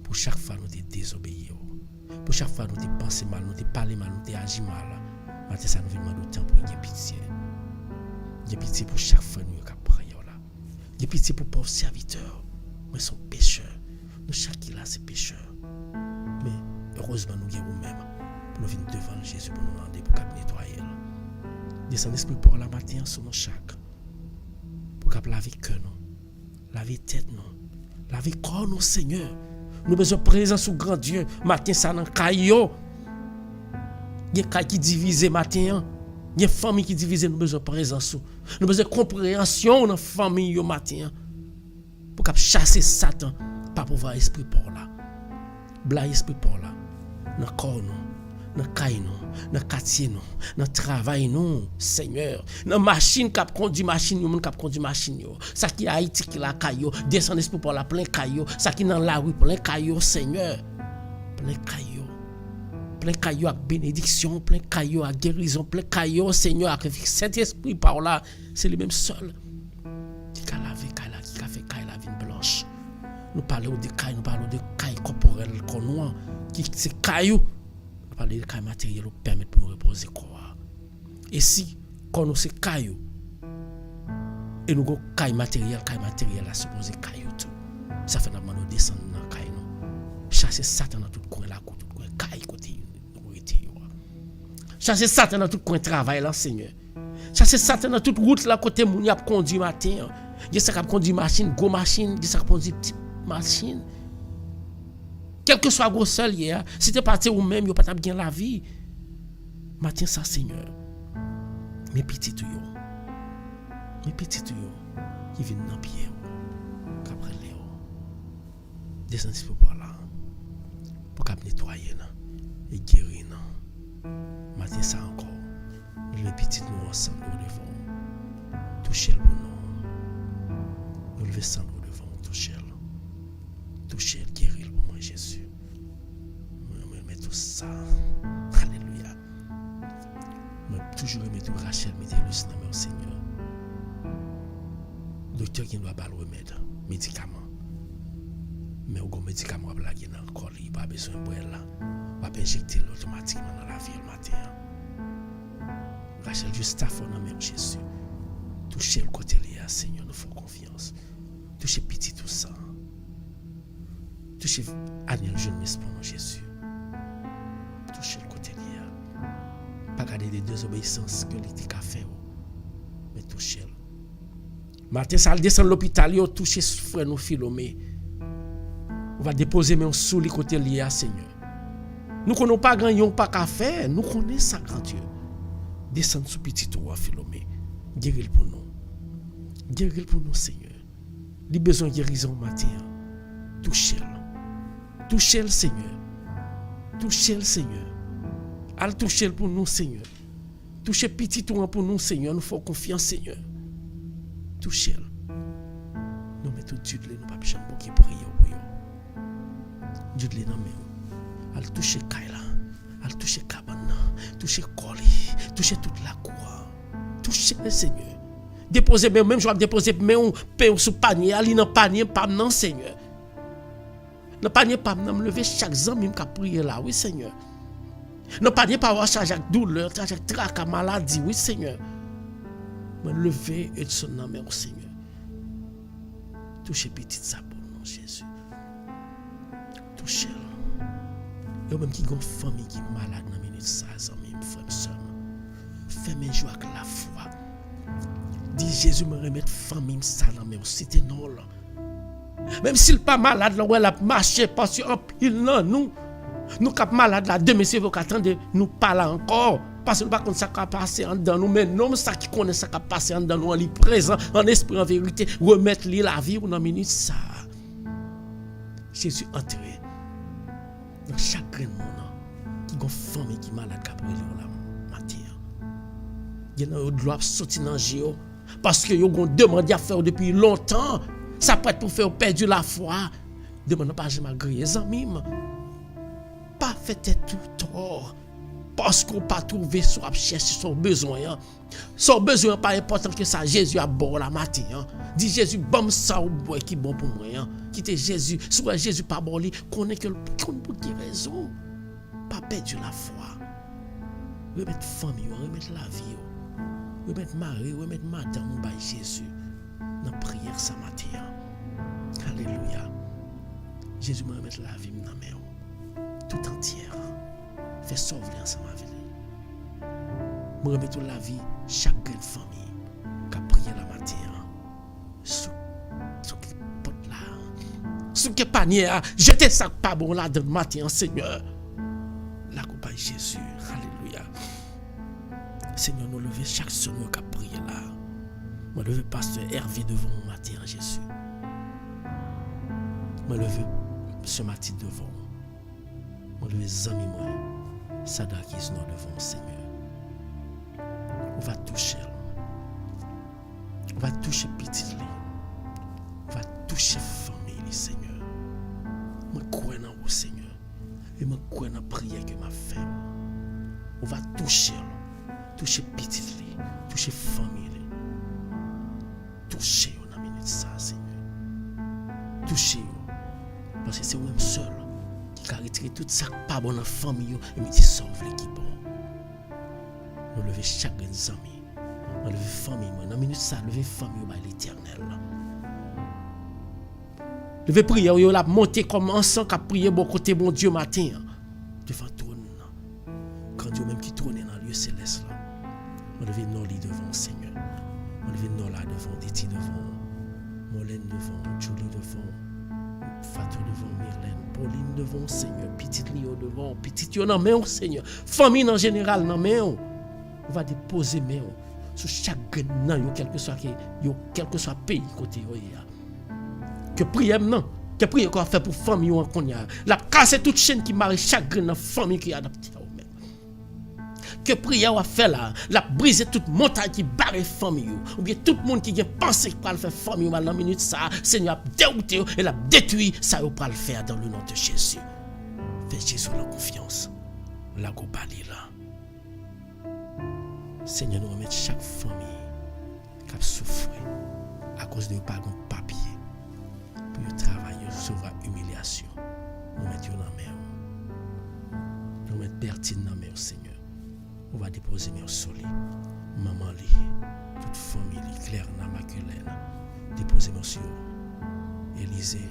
Pour chaque fois nous te désobéir, pour chaque fois nous te penser mal, nous te parler mal, nous te agir mal, matin ça nous demande autant pour y pitié. Y pitié pour chaque fois nous qui prions là. Y pitié pour pauvres serviteurs, mais sont pécheurs. Nous chaque là c'est pécheur. Mais heureusement nous y nous même pour nous venir devant Jésus pour nous demander pour qu'il nettoyer. Descend l'esprit pour la matin sur nous chaque. Pour qu'il laver cœur nous, laver tête nous. La vie corps nous Seigneur. Nous besoin de présence au grand Dieu. Matin ça dans caillou. Il y a caille qui divise matin. Il y a famille qui divise nous besoin de présence. Nous besoin de compréhension dans famille yo matin. Pour cap chasser Satan pas pouvoir esprit pour là. Bla esprit pour là. Dans corps nous, dans caille nous, dans quartier nous, dans travail nous, Seigneur. Dans machine cap conduit machine, nous cap conduit machine yo. Ça qui Haïti qui la caillou, descend esprit pour la plein caillou, ça qui dans la rue plein caillou, Seigneur. Plein caillou. Plein caillou avec bénédiction, plein caillou avec guérison, plein caillou, Seigneur, avec cet esprit par là, c'est le même seul qui a lavé qui a fait la vie blanche. Nous parlons de cailles, nous parlons de cailles corporelles, corps noir, qui c'est cailloux. Nous parlons de cailles matérielles qui permettent pour nous reposer corps. Et si, quand nous c'est cailloux, et nous avons cailles matérielles à supposer cailloux tout. Ça fait nous descendre dans la caille. Chasser Satan dans tout coin là, tout coin caille côté nous retirer. Chasser Satan dans tout coin travail là, Seigneur. Chasser Satan dans toute route là côté moun y a conduit matin. Il ça qui conduit machine, gros machine, il ça qui conduit petite machine. Quel que soit gros seul hier, si tu parti ou même, yo pas bien la vie. Matin ça Seigneur. Mes petits yo. Mes petits yo qui viennent dans pied. Qu'après Léo. Descends si par là. Pour qu'à nettoyer et guérir. Matin ça encore. Les petits nous ensemble devant. Touchez le bon. Nous lever ensemble devant. Touchez le. Touchez le, guérir pour moi Jésus. Je mets tout ça. Alléluia. Je toujours remettre tout Rachel, mettez le dans mon Seigneur. Docteur qui doit pas le remède, médicament. Mais au médicament, il n'y a encore pas besoin de boire là. On va injecter automatiquement dans la vie le matin. Rachel, juste à fond dans même Jésus. Touchez le côté lié, Seigneur, nous faisons confiance. Touchez petit tout ça. Touchez Daniel jeunesse pour nous, Jésus. Touchez le côté lié. Pas garder les deux obéissances que l'éthique a fait. Mais touchez le. Matin, ça descend de l'hôpital, yo touché frère nous Philomé. On va déposer mes sous les côtés liés à Seigneur. Nous connaissons pas grand yon pas qu'à faire, nous connaissons ça grand Dieu. Descend sous petit roi Philomé. Guérir pour nous. Guérir pour nous Seigneur. Les besoins de guérison matin. Touchez-le. Touchez le Seigneur. Touchez le Seigneur. Al toucher pour nous Seigneur. Touchez petit roi pour nous Seigneur, nous faisons confiance Seigneur. Touchez-le. Nous mettons Dieu de nous pas jamais qui prier pour vous. Dieu de nous al toucher Kaila, al toucher Kabana, toucher Koli, toucher toute la cour. Touchez le Seigneur. Déposez même je vais déposer même pain sous panier, ali dans panier pas non Seigneur. Dans panier pas me lever chaque jour même qu'à prier là, oui Seigneur. Dans panier pas avoir charge avec douleur, charge avec trac, maladie, oui Seigneur. Me lever et son nom au Seigneur. Touchez petit ça pour nous, Jésus. Touchez-le. Et même qui ont une famille qui est malade dans minute ça, même frère sœur. Fais-moi joie avec la foi. Dis Jésus me remettre famille ça dans mes c'était non là. Même s'il pas malade là, elle a marché parce que en pile non nous cap malade là demain c'est vous attendre nous parler encore. Parce que nous ne connaissons pas ce qui a passé en dedans nous, mais non, ça qui connaît ce qui a passé en dedans nous, en lui présent, en esprit, en vérité, remettre lui la vie dans minute ça. Jésus entré dans chaque monde qui a une famille qui est malade, qui a brûlé la matière. Il y a une loi sortir dans le géo parce que ils ont demandé à faire depuis longtemps. Ça peut être pour faire perdre la foi. Demandez pas jamais griller les amis. Pas fait tout tort. Parce qu'on pas trouvé soit chercher son besoin. Son besoin pas important que ça Jésus a bon la matin. Dit Jésus bon ça ou bois qui bon pour moi. Quitter Jésus, soit Jésus pas bon lui, connaît que pour qui raison. Pas perdre la foi. Remettre famille, remettre la vie. Remettre mari, remettre madame by Jésus. Dans prière ce matin. Alléluia. Jésus me remettre la vie dans mes mains tout entière. Fais sauver ensemble avec lui. Je remets la vie, chaque grande famille qui a prié la matin. Sous qui porte là. Sous qui panier, jetez ça pas bon là dans le matin, Seigneur. La compagnie Jésus. Alléluia. Seigneur, nous levons chaque seigneur qui a prié là. Je levez pasteur Hervé devant mon matin, Jésus. Je levez ce matin devant. Je levez les amis moi. Sadak qui est devant le Seigneur. On va toucher. On va toucher petit lit. On va toucher famille, Seigneur. Je crois dans vous, Seigneur. Et je crois dans la prière que m'a fait. On va toucher. Toucher petit lit. Toucher famille. Toucher dans la minute ça, Seigneur. Toucher. Parce que c'est vous-même seul qui a retiré tout ça pas bon dans la famille et me dit sauve l'équipe. Nous lever chaque ami. Nous lever famille. Dans minute ça, lever famille par l'Éternel. Lever prière, vous la monter comme ensemble qu'à prier bon côté bon Dieu matin. Devant trône. Quand Dieu même qui trône dans le lieu céleste là. On lever nos lits devant le Seigneur. On lever nos là devant Déti devant. Molène devant, Julie devant, Fatou devant, Myrlène, Pauline devant, Seigneur, petite Lio devant, petite Yo dans main, Seigneur, famille en général dans main. On va déposer main sur chaque grain, quel que soit le pays côté. Que prière non, que prière qu'on fait pour famille qu'on y a. La casse toute chaîne qui marie chaque grain dans famille qui est adaptée. Que prière a fait là, la briser toute montagne qui barre famille ou bien tout le monde qui a pensé qu'il va faire famille dans la minute ça, Seigneur a dérouté et l'a détruit, ça va le faire dans le nom de Jésus. Fais Jésus la confiance. La gobali là. Seigneur, nous remettons chaque famille qui a souffert à cause de pas de papier pour travailler sur la humiliation. Nous mettons dans la main. Nous mettons Bertine dans la main, Seigneur. On va déposer mes solis. Maman, toute famille, Claire, Namaculène. Déposer mes sur Élisée.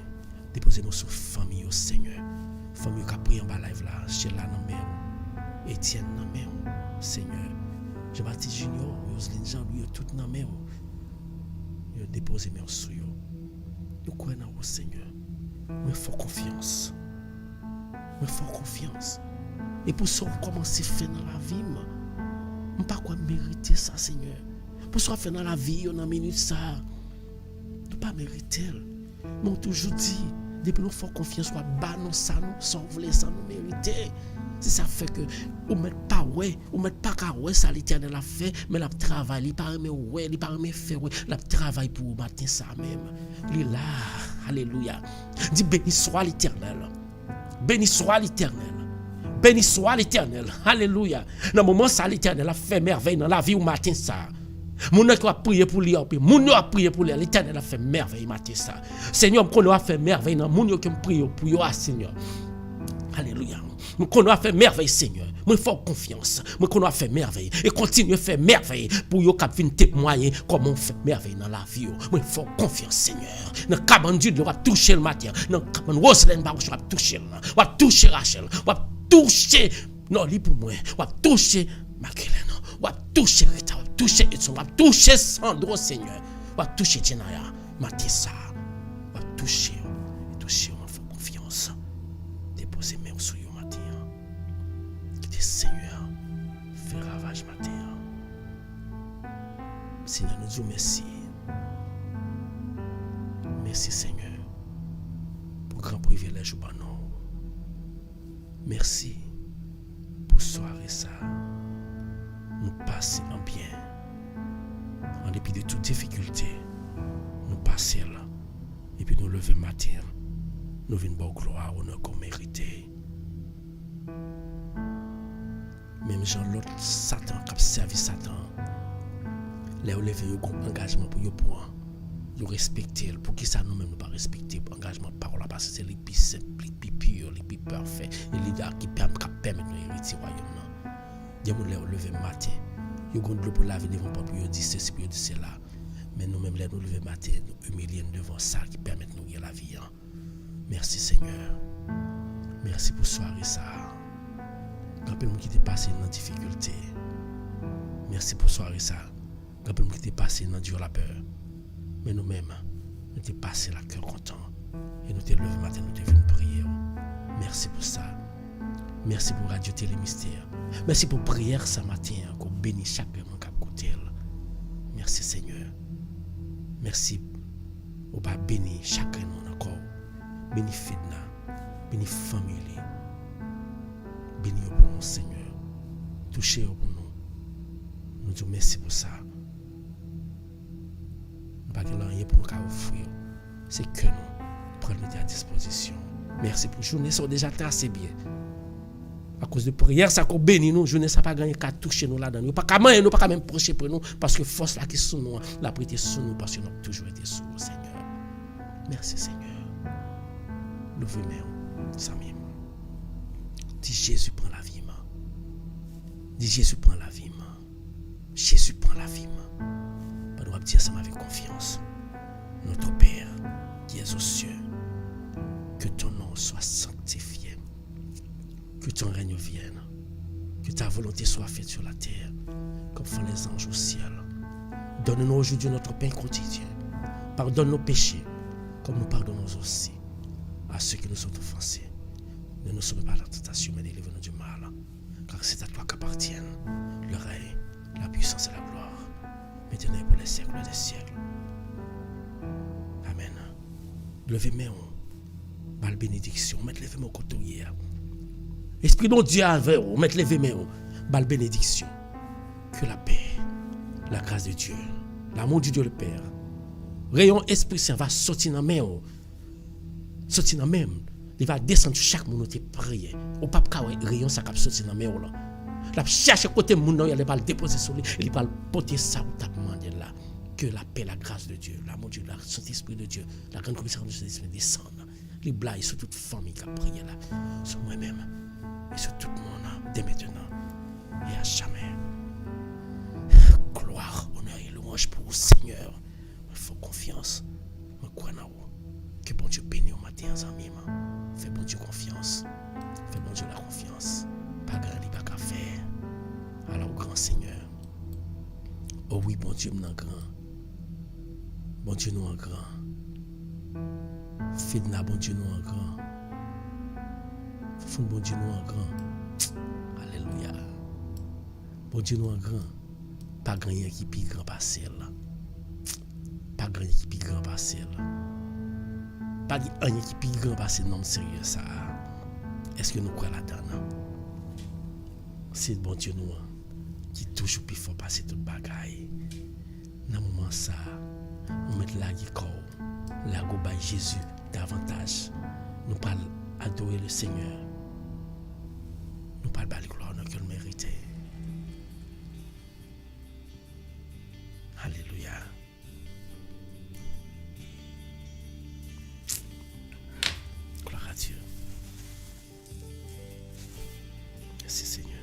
Déposer mes sur famille au Seigneur. Famille qui a pris en bas live là. Sheila dans Étienne dans Seigneur. Jean-Baptiste Junior, Yoseline Jean-Louis, tout dans mes déposer mes sur eux. Nous croyons au Seigneur. Mais il faut confiance. Et pour ça, on commence à faire dans la vie. On ne peut pas mériter ça, Seigneur. Pour ça, on fait dans la vie, on a minute ça. On ne peut pas mériter. Mais on toujours dit, depuis nous faisons confiance, on va nous ça, nous sauver ça, nous mériter. C'est ça fait que, on ne met pas ça, l'Éternel a fait, mais la travail, il paraît faire, la travail pour matin ça même. Il est là, alléluia. Dis béni soit l'Éternel. Béni soit l'Éternel. Béni soit l'Éternel. Alléluia. Dans le moment ça, l'Éternel a fait merveille dans la vie au matin ça. Mon qui a prié pour lui, mon a prié pour lui, l'Éternel a fait merveille matin ça. Seigneur, qu'on a fait merveille dans mon qui a prié pour lui, Seigneur. Alléluia. Qu'on a fait merveille, Seigneur. Moi, il faut confiance. Moi, qu'on a fait merveille. Et continue à faire merveille pour yo cap venir témoigner comment on fait merveille dans la vie. Moi, il faut confiance, Seigneur. Dans le cabane Dieu, on va toucher le matin. Dans le cabane Roselyne, on va toucher. On va toucher Rachel. On va toucher. Non, lui pour moi. On va toucher Makelène. On va toucher Rita. On va toucher Edson. On va toucher Sandro, Seigneur. On va toucher Jenaya. Matissa. On va toucher. Toucher, on fait confiance. Déposer mes sous yo matin. Seigneur, fais ravage matin. Seigneur, nous disons merci. Merci, Seigneur, pour grand privilège au banon. Merci pour soirée ça. Nous passons en bien. En dépit de toute difficulté, nous passons là. Et puis nous lever matin. Nous venons bonne gloire, honneur qu'on méritait. Même Jean l'autre Satan qui a servi Satan. Les lever un engagement pour yo point. Yo respecter pour qui ça nous même pas respecter engagement parole parce que c'est les plus simple, les plus pur, les plus parfait et les gars qui permettent nous hériter royaume là. Dieu nous lever matin. Yo gon de l'eau pour laver devant peuple yo dit ceci puis yo dit cela. Mais nous même les nous lever matin, nous humilier devant ça qui permet nous gagner la vie. Merci Seigneur. Merci pour soirée ça. Rappelle-moi qui t'est passé dans la difficulté. Merci pour soirée ça. Rappelle-moi qui t'est passé dans dur la peur. Mais nous-mêmes, nous t'es passé la cœur content. Et nous t'es levé matin, nous t'es venu prier. Merci pour ça. Merci pour Radio Télé Mystère. Merci pour prière ce matin, qu'on bénit chacun qui a côté. Merci Seigneur. Merci pour bénir chacun encore. Bénis Fidna. Bénis famille. Bénis pour nous, Seigneur. Touchez pour nous. Nous disons merci pour ça. Nous n'avons pas rien pour nous offrir. C'est que nous prenons à disposition. Merci pour la journée. Ça déjà assez bien. À cause de prière, ça qu'on bénit nous. Journée, ça n'a pas gagné qu'à toucher nous là-dedans. Nous pas qu'à manger, nous pas qu'à même procher pour nous. Parce que force là qui est sous nous, la prêté sous nous. Parce que nous avons toujours été sous nous, Seigneur. Merci, Seigneur. Levez-moi, Samim. Dis Jésus prend la vie. Dis Jésus prend la vie. Jésus prend la vie. On va dire ça avec confiance. Notre Père qui es aux cieux, que ton nom soit sanctifié, que ton règne vienne, que ta volonté soit faite sur la terre, comme font les anges au ciel. Donne-nous aujourd'hui notre pain quotidien. Pardonne nos péchés, comme nous pardonnons aussi à ceux qui nous ont offensés. Ne nous soumets pas à la tentation, mais délivre-nous du mal. Car c'est à toi qu'appartiennent le règne, la puissance et la gloire, maintenant et pour les siècles des siècles. Amen. Levez-moi, bal bénédiction, mettez levez mon côté hier. Esprit de Dieu avec vous, mettez levez-moi, bal bénédiction. Que la paix, la grâce de Dieu, l'amour de Dieu le Père, rayon Esprit Saint va sortir dans main, sortir dans même. Il va descendre sur chaque monde qui prié. Au pape ka rayon ça cap sortir dans main là. La chercher côté monde il va le déposer sur lui, il va porter ça ou t'a demandé là. Que la paix, la grâce de Dieu, l'amour de Dieu, le Saint-Esprit de Dieu, la grande commission de Saint-Esprit descendent. Les blagues sur toute famille qui a prié là, sur moi-même et sur tout le monde, dès maintenant et à jamais. Gloire, honneur et louange pour le Seigneur. Il faut confiance. Je crois en vous. Que bon Dieu bénisse au matin, amis. Fais bon Dieu confiance. Fais bon Dieu la confiance. Pas grand, pas qu'à faire. Alors, grand Seigneur. Oh oui, bon Dieu, nous grand. Bon Dieu, nous en grand. Fidna, bon Dieu, nous en grand. Fou, bon Dieu, nous en grand. Alléluia. Bon Dieu, nous en grand. Pas grand qui plus grand passé là. Pas grand qui plus grand passé là. Pas rien qui plus grand passé non sérieux ça. Est-ce que nous croyons là-dedans? C'est bon Dieu nous qui toujours plus fort passer toute bagaille. Dans le moment ça, on met la corps, la go by Jésus davantage. Nous parlons adorer le Seigneur. Nous parlons de gloire que le mérite. Alléluia. Gloire à Dieu. Merci Seigneur.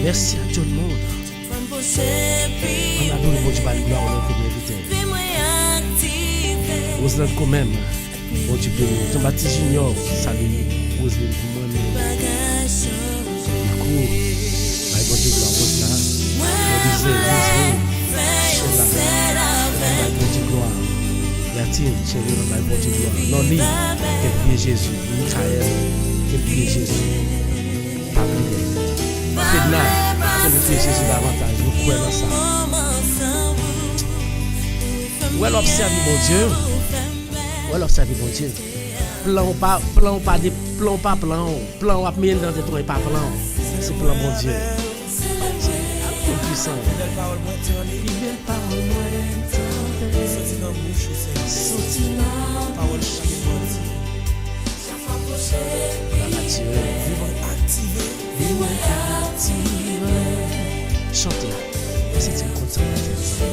Merci à tout le monde. On a donné mon Dieu par la gloire, on a mérité. Roselyne quand même, mon Dieu béni. Ton baptiste junior, salut Roselyne pour moi-même. Du coup, mon Dieu gloire, Roselyne. On disait, Roselyne, mon Dieu gloire. Yatine, chérie, mon Dieu gloire. Noli, qu'elle prie Jésus. Michael, qu'elle prie Jésus. Papier. Fedna, qu'elle prie Jésus davantage. Vous croyez dans ça. Où elle observe mon Dieu. Où elle observe mon Dieu. Plan pas plan à mettre dans tes trous et pas plan. C'est plan mon Dieu. C'est puissant. Belle parole parole chantez. C'est une contemplation.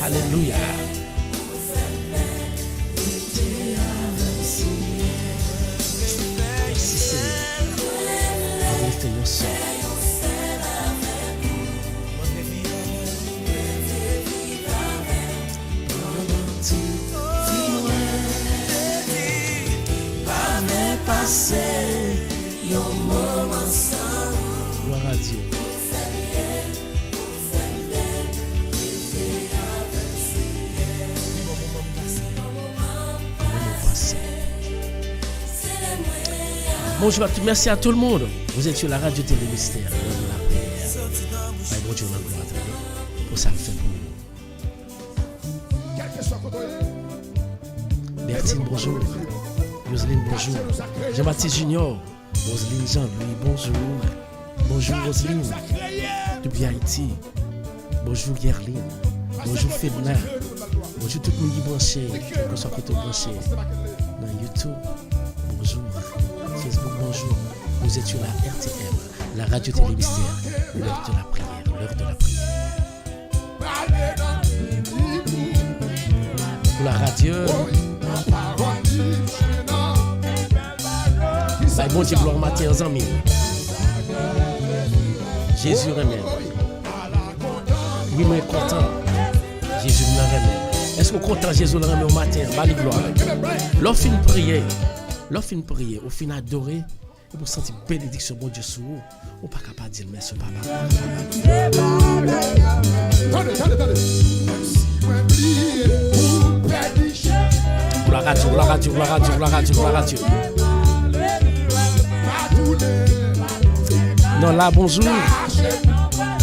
Alléluia. Merci Seigneur. Lifting your soul. Gloire à Dieu. Comment nous passer? Bonjour à tous, merci à tout le monde. Vous êtes sur la radio Télé Mystère, l'heure de la prière. Bon Dieu, la gloire pour ça le fait pour nous. Bertine, bonjour. Roselyne, bonjour. Jean-Baptiste Junior. Roselyne Jean-Louis, bonjour. Bonjour Roselyne. Depuis Haïti. Bonjour Gerline. Bonjour Fedna. Bonjour tout le monde qui branché. Que soit côté branché. Dans YouTube. Bonjour. Facebook, bonjour. Vous êtes sur la RTM, la radio Télé Mystère. L'heure de la prière. L'heure de la prière. Pour la radio. Bah, bon Dieu, gloire matin aux amis. Jésus remet. Oui, mais content. Jésus nous remet. Est-ce qu'on content Jésus nous remet au matin? Bah, gloire. L'offre une prière. L'offre une prière. Au fin adorer. Et pour sentir bénédiction, bon Dieu, sur vous. Ou pas capable de dire merci, papa. Pour la radio, pour la radio, pour la radio, pour la radio, pour la radio. Non, là, bonjour.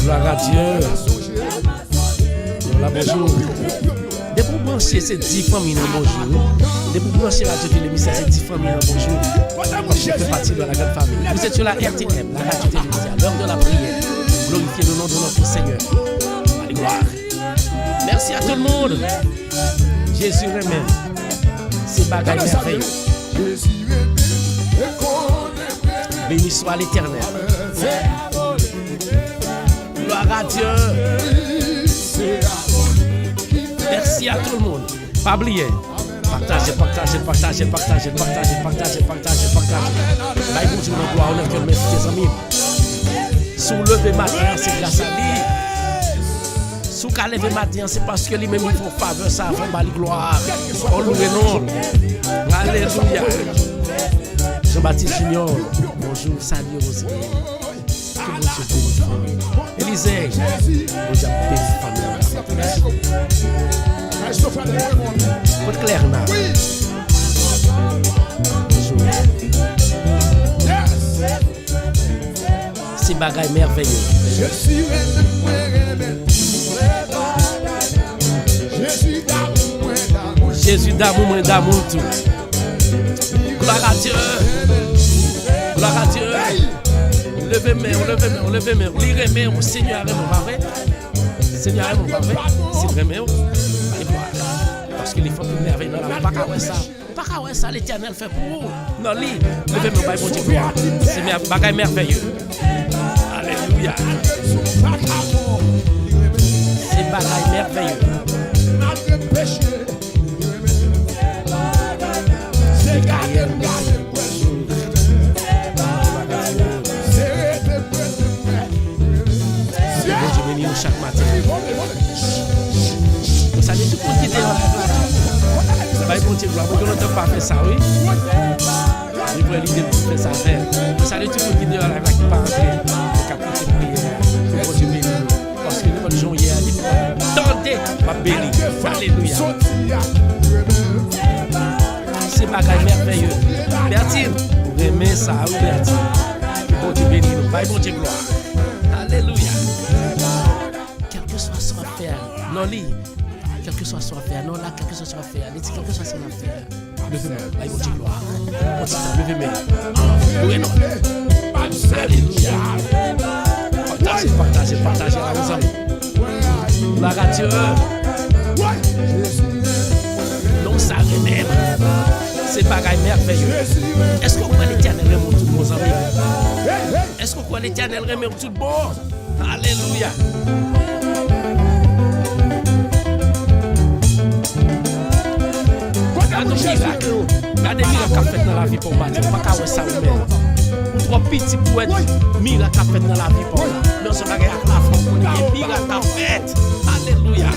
Gloire à Dieu. Non, là, bonjour. Dès pour brancher, c'est 10 familles, bonjour. Dès pour brancher la radio Mystère, c'est 10 familles, bonjour. Je fais partie de la grande famille. Vous êtes sur la RTM, la radio télévision, l'heure de la prière. Glorifiez le nom de notre Seigneur. Allez, gloire. Merci à tout le monde. Jésus remet. C'est bagaille merveilleux. Béni soit l'Éternel. Gloire à Dieu. Merci à tout le monde. Pas oublier. Partagez. Bye, bonjour, on doit honneur que le merci des amis. Soulever matin, c'est grâce à lui. Sous qu'à lever matin, c'est parce que lui-même il faut faveur, ça avant bali gloire. On loue le nom. Alléluia. Jean-Baptiste Junior, bonjour, salut Rosie. Que bon Dieu bénisse famille. Élisée, bon Dieu bénisse famille. Votre clair là. Bonjour. C'est bagaille merveilleux. Jésus d'amour, moins d'amour tout. Gloire à Dieu. Gloire à Dieu. Levez-moi, on lirez au Seigneur, on va vrai. Seigneur, on va vrai. C'est vraiment. Et voilà. Parce qu'il faut plus merveille dans la vie. Pas qu'à ça. Pas qu'à ça, l'Éternel fait pour vous. Non, levez-moi, bon Dieu, gloire. C'est un bagage merveilleux. Alléluia. C'est bagage merveilleux. Chaque matin. Vous savez tout le monde qui est dans la c'est pas bon Dieu gloire. Vous n'entendez pas faire ça, oui? Vous pouvez l'idée pour faire ça faire. Vous savez tout le monde qui est dans la qui part entrer. Le capitaine prière. Bon Dieu béni. Parce que notre jour hier, tendez ma béni. Alléluia. C'est bagage merveilleux. Bertine, vous aimez ça, oui, Bertine. Bon Dieu béni. Bon Dieu gloire. Alléluia. Non, lui, quel que soit son affaire, non, là, quel que soit son affaire, quel que soit son affaire, levez-moi, là, il va dire gloire. Levez-moi. Oui, non. Alléluia. Partagez, là, vous amis. La radio. Non, ça même. C'est bagaille merveilleux. Est-ce qu'on croit l'Éternel remet tout bon, amis? Est-ce qu'on croit l'Éternel remet tout bon? Alléluia. Regardez les miracles qu'a fait dans la vie pour moi. Pas qu'à ça ou-même. Trois petits pour être miracle qu'a fait dans la vie pour moi. Mais on se regarde avec la foi pour dire miracle qu'a fait. Alléluia.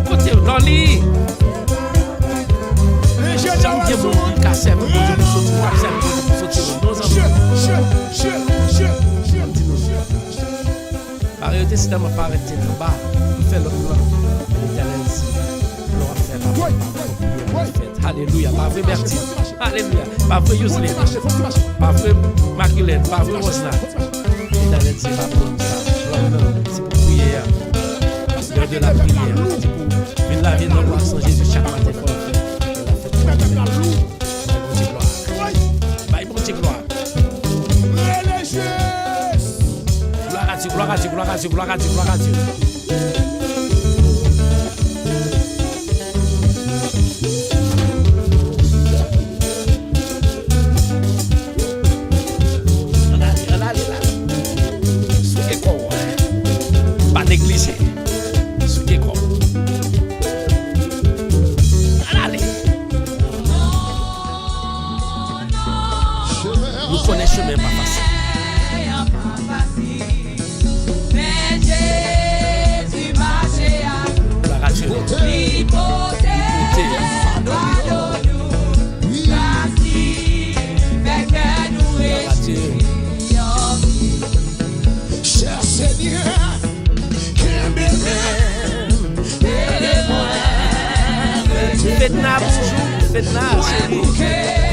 Côté, dans l'île. J'aime bien mon cassette, mon Dieu, nous sommes Arrêtez si dans ma part arrêtez en bas. Fais le plan. L'éternel dit, gloire fait ma fête. Alléluia. Pas vrai Bertie. Alléluia. Pas vrai Yoselin. Pas vrai Marilène. Pas vrai Rosna. L'éternel dit, va prendre ça. C'est pour prier. L'heure de la prière. C'est pour venir la vie de gloire sans Jésus chaque matin pour le faire. Gloire. Gloire à Dieu, gloire à Dieu, gloire à Dieu, gloire à Dieu, gloire à Dieu. Pas négliger. Nous connaissons chemin pas facile. Gloire à Dieu. Cher Seigneur, Faites-na bonjour, faites-na chérie.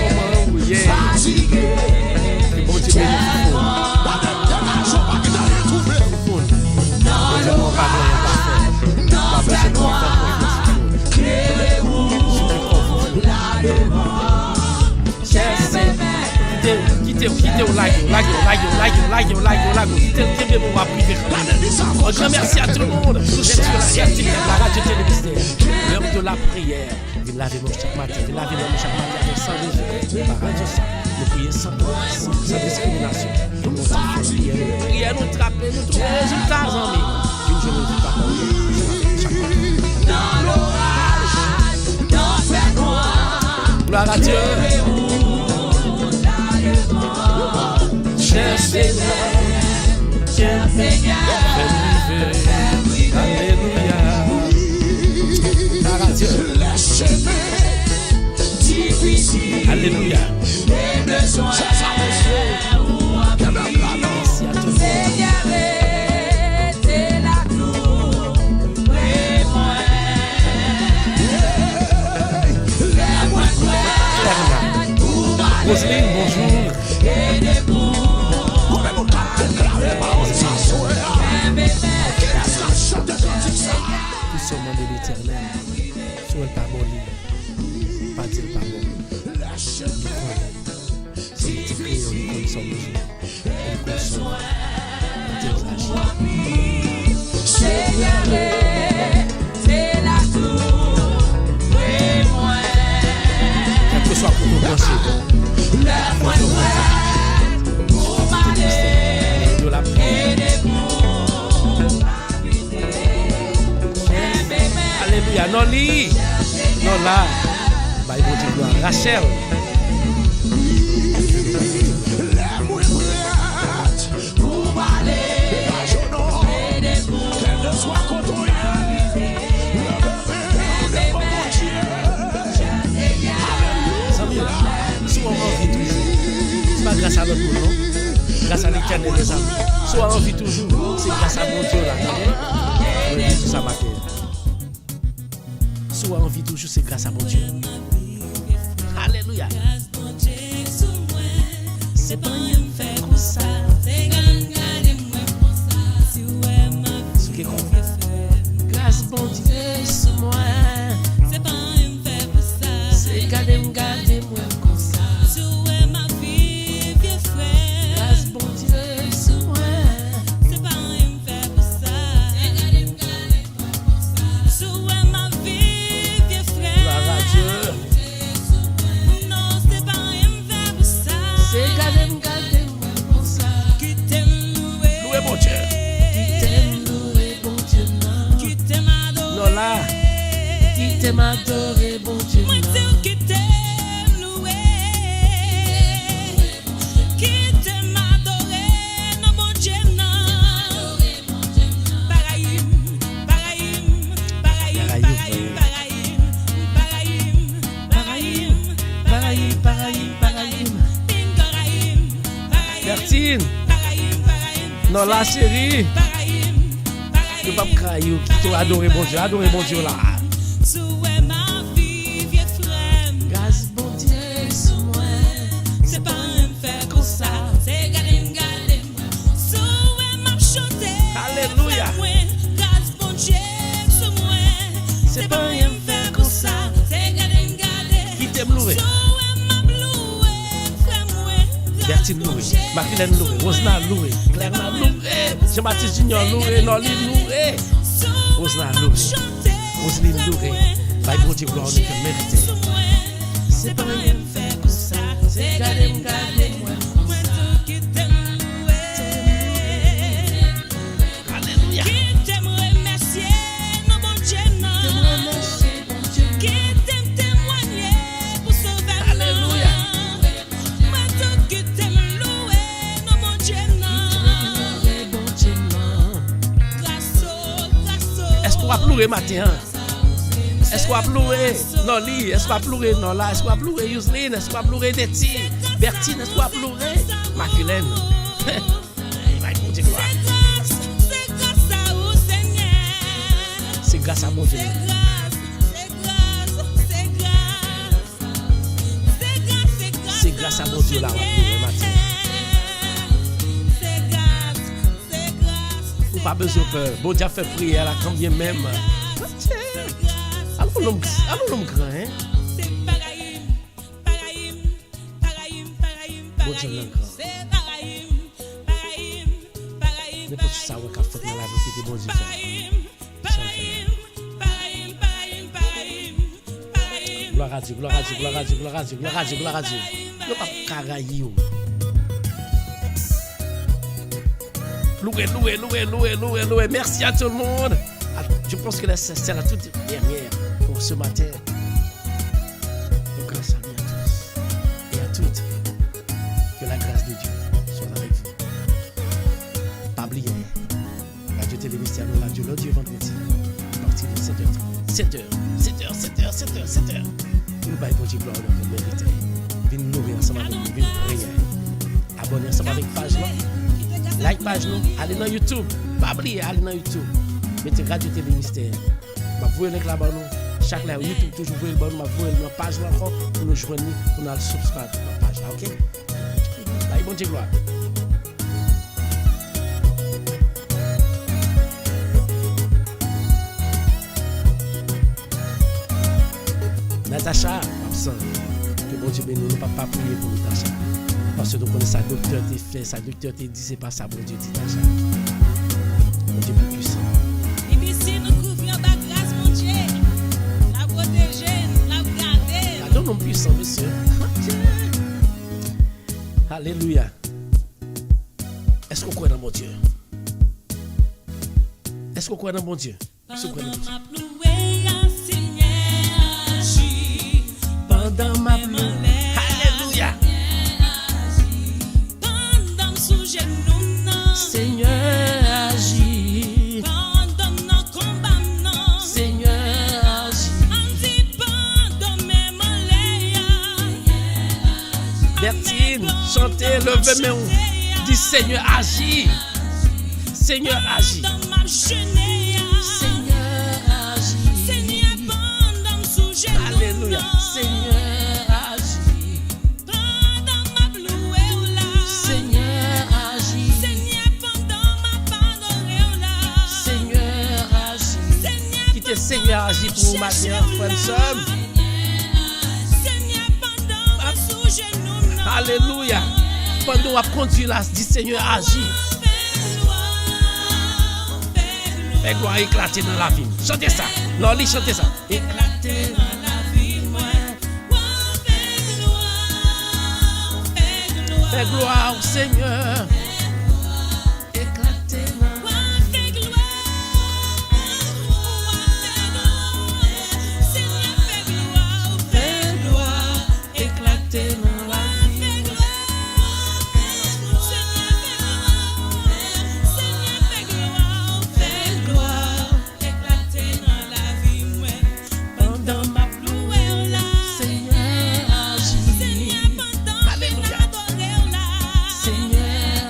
Comment vous y êtes? Bon Dieu béni. Quittez au lago. Quittez mon privé. Un grand merci à tout le monde. Vous êtes sur la RTL, la radio télévisée. L'heure de la prière. Viens laver mon chaque matin. Viens laver mon chaque matin avec sans Jésus. Par radio ça. Nous prions sans discrimination. Nous prions, nous trapper, nous trouvons les résultats en ligne. Une journée de parole. Chaque matin. Gloire à Dieu. Cher Seigneur, alléluia. Gloire à Dieu. Alléluia. Merci à tout le monde. Roselyne, bonjour. Tout seulement de l'Éternel. Soit pas bon, pas dire pas bon. C'est le petit créole, nous connaissons le jour. Nous connaissons c'est la tour. Quel que soit pour nous penser. De la prière. Alléluia. Non, li. Non, là. Bah, il faut dire gloire. Rachel. Grâce à notre nom, grâce à l'Éternel des amis. Soit en vie toujours, c'est grâce à mon Dieu là. On dit tout ça matin. Soit en vie toujours, c'est grâce à mon Dieu. Alléluia. C'est pas rien faire comme ça. Ce qui est con. Grâce bon Dieu sur moi. C'est pas rien faire comme ça. C'est garder moi comme ça. M'adorer, bon Dieu. Moi, c'est qui t'aime louer. Qui t'aime m'adorer, non, bon Dieu, non. Paraïm. Bertine. Non, la chérie. Je ne peux pas crier, qui t'a adoré bon Dieu là. Grâce bon Dieu sur moi, C'est pas un fait comme ça, c'est garder moi. Souhait m'a chanté. Alléluia. Grâce bon Dieu sur moi. C'est pas un fait comme ça, c'est garder. Qui t'aime louer? Souhait m'a loué, frère moi. Bertine loué, Marilène loué, Rosna loué, Claire loué, Jean-Baptiste Junior loué, Norline loué, Rosna loué, Roseline loué. By bon Dieu, gloire, on est que mérité. C'est pas un fait comme ça, c'est garder moi. Moi tout qui t'aime loué. Alléluia. Qui t'aime remercier, non bon Dieu non. Qui t'aime témoigner pour sauver. Alléluia. Moi tout qui t'aime louer, non bon Dieu non. Grâce. Est-ce qu'on va pleurer matin? Est-ce qu'on va pleurer Noli? Est-ce qu'on va pleurer Nola? Est-ce qu'on va pleurer Yuseline? Est-ce qu'on va pleurer Detty? Bertine, est-ce qu'on va pleurer Marilène? Il va écouter quoi? C'est grâce à vous Seigneur. C'est grâce à mon Dieu. C'est grâce à mon Dieu là, on va pleurer matin. Ou pas besoin de peur. Bon Dieu a fait prière là quand bien même. Allons l'homme grand, hein? Bon Dieu l'homme grand. N'importe qui ça qu'a fait dans la vie qui était bon Dieu fait. Gloire à Dieu, gloire à Dieu, gloire à Dieu, gloire à Dieu, gloire à Dieu, gloire à Dieu. Ne pas carailler. Loué. Merci à tout le monde. Je pense que c'est la toute dernière pour ce matin. Donc, grâce à nous à tous et à toutes. Que la grâce de Dieu soit avec vous. Pas oublier. Radio Télévision, la Dieu, le Dieu vendredi. À partir de 7h. Nous baillons pour Dieu gloire de mériter. Venez nous nourrir ensemble avec nous. Venez prier. Abonnez ensemble avec page là. Like page nous, allez dans YouTube. Pas oublier, allez dans YouTube. Mettez Radio Télé Mystère. Ma voix avec la bonne. Chaque live YouTube toujours voyer le bon, ma voix dans page là encore pour nous joindre, pour nous subscribe dans page là, OK? Bye bon Dieu gloire. Natacha, absent. Que bon Dieu bénisse, nous pas prier pour Natacha. Parce que nous connaissons sa docteur t'a fait, sa docteur t'a dit c'est pas ça bon Dieu dit Natacha. Bon Dieu plus puissant. Et puis si nous couvrons par grâce mon Dieu, la protéger, la garder. La donne puissant monsieur. Alléluia. Est-ce qu'on croit dans mon Dieu? Est-ce qu'on croit dans mon Dieu? Est-ce qu'on croit dans mon Dieu? Pendant ma pluie. Alléluia. Pendant sous genoux, Seigneur agit. pendant nos combats, non. Seigneur agit. Anti pendant mes malheurs. Bertine, chantez, levez mes mains. Dis Seigneur agit. Seigneur agit. Dans ma chenille. Seigneur agit. Seigneur pendant sous genoux. Alléluia. Seigneur agit. Pendant ma pluie, là. Seigneur agit. Seigneur pendant ma pardonne, là. Seigneur agit. Qui te Seigneur agit pour vous matin, frère et sœur. Seigneur pendant ma sous genoux. Alléluia. Pendant qu'on conduit là, dit Seigneur agit. Fais gloire éclater dans la vie. Chantez ça. Loli, chantez ça. Éclater dans la vie. Fais gloire au Seigneur. Éclater dans la vie. Fais gloire éclater dans la vie. Fais gloire pendant ma pluie. Seigneur agit. Alléluia. Seigneur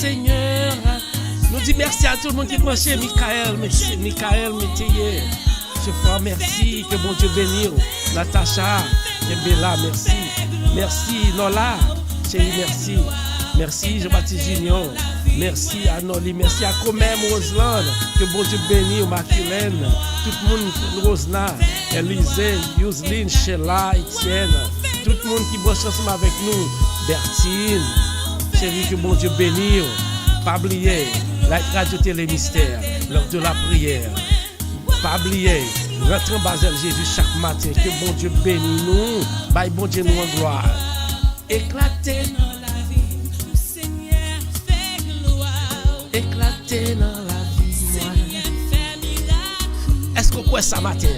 Seigneur. Nous disons merci à tout le monde qui branché. Michael, Métayer. Je frère, merci. Que bon Dieu bénisse. Natacha, Bella, merci. Merci, Nola, chérie, merci. Merci, Jean-Baptiste Junior. Merci à Noli, merci à Comem, Roseland. Que bon Dieu bénisse, Maquilène. Tout le monde, Rosna, Élisée, Yuseline, Sheila, Etienne. Tout le monde qui branche ensemble avec nous. Bertine, chérie, que bon Dieu bénisse. Pas oublier, la radio télé mystère, l'heure de la prière. Pas oublier, rentrez en Basel Jésus chaque matin. Que bon Dieu bénisse nous. Bye, bon Dieu nous en gloire. Éclatez dans la vie, Seigneur, fais gloire. Éclatez dans la vie, Seigneur, fais miracle. Est-ce qu'on croit ça matin?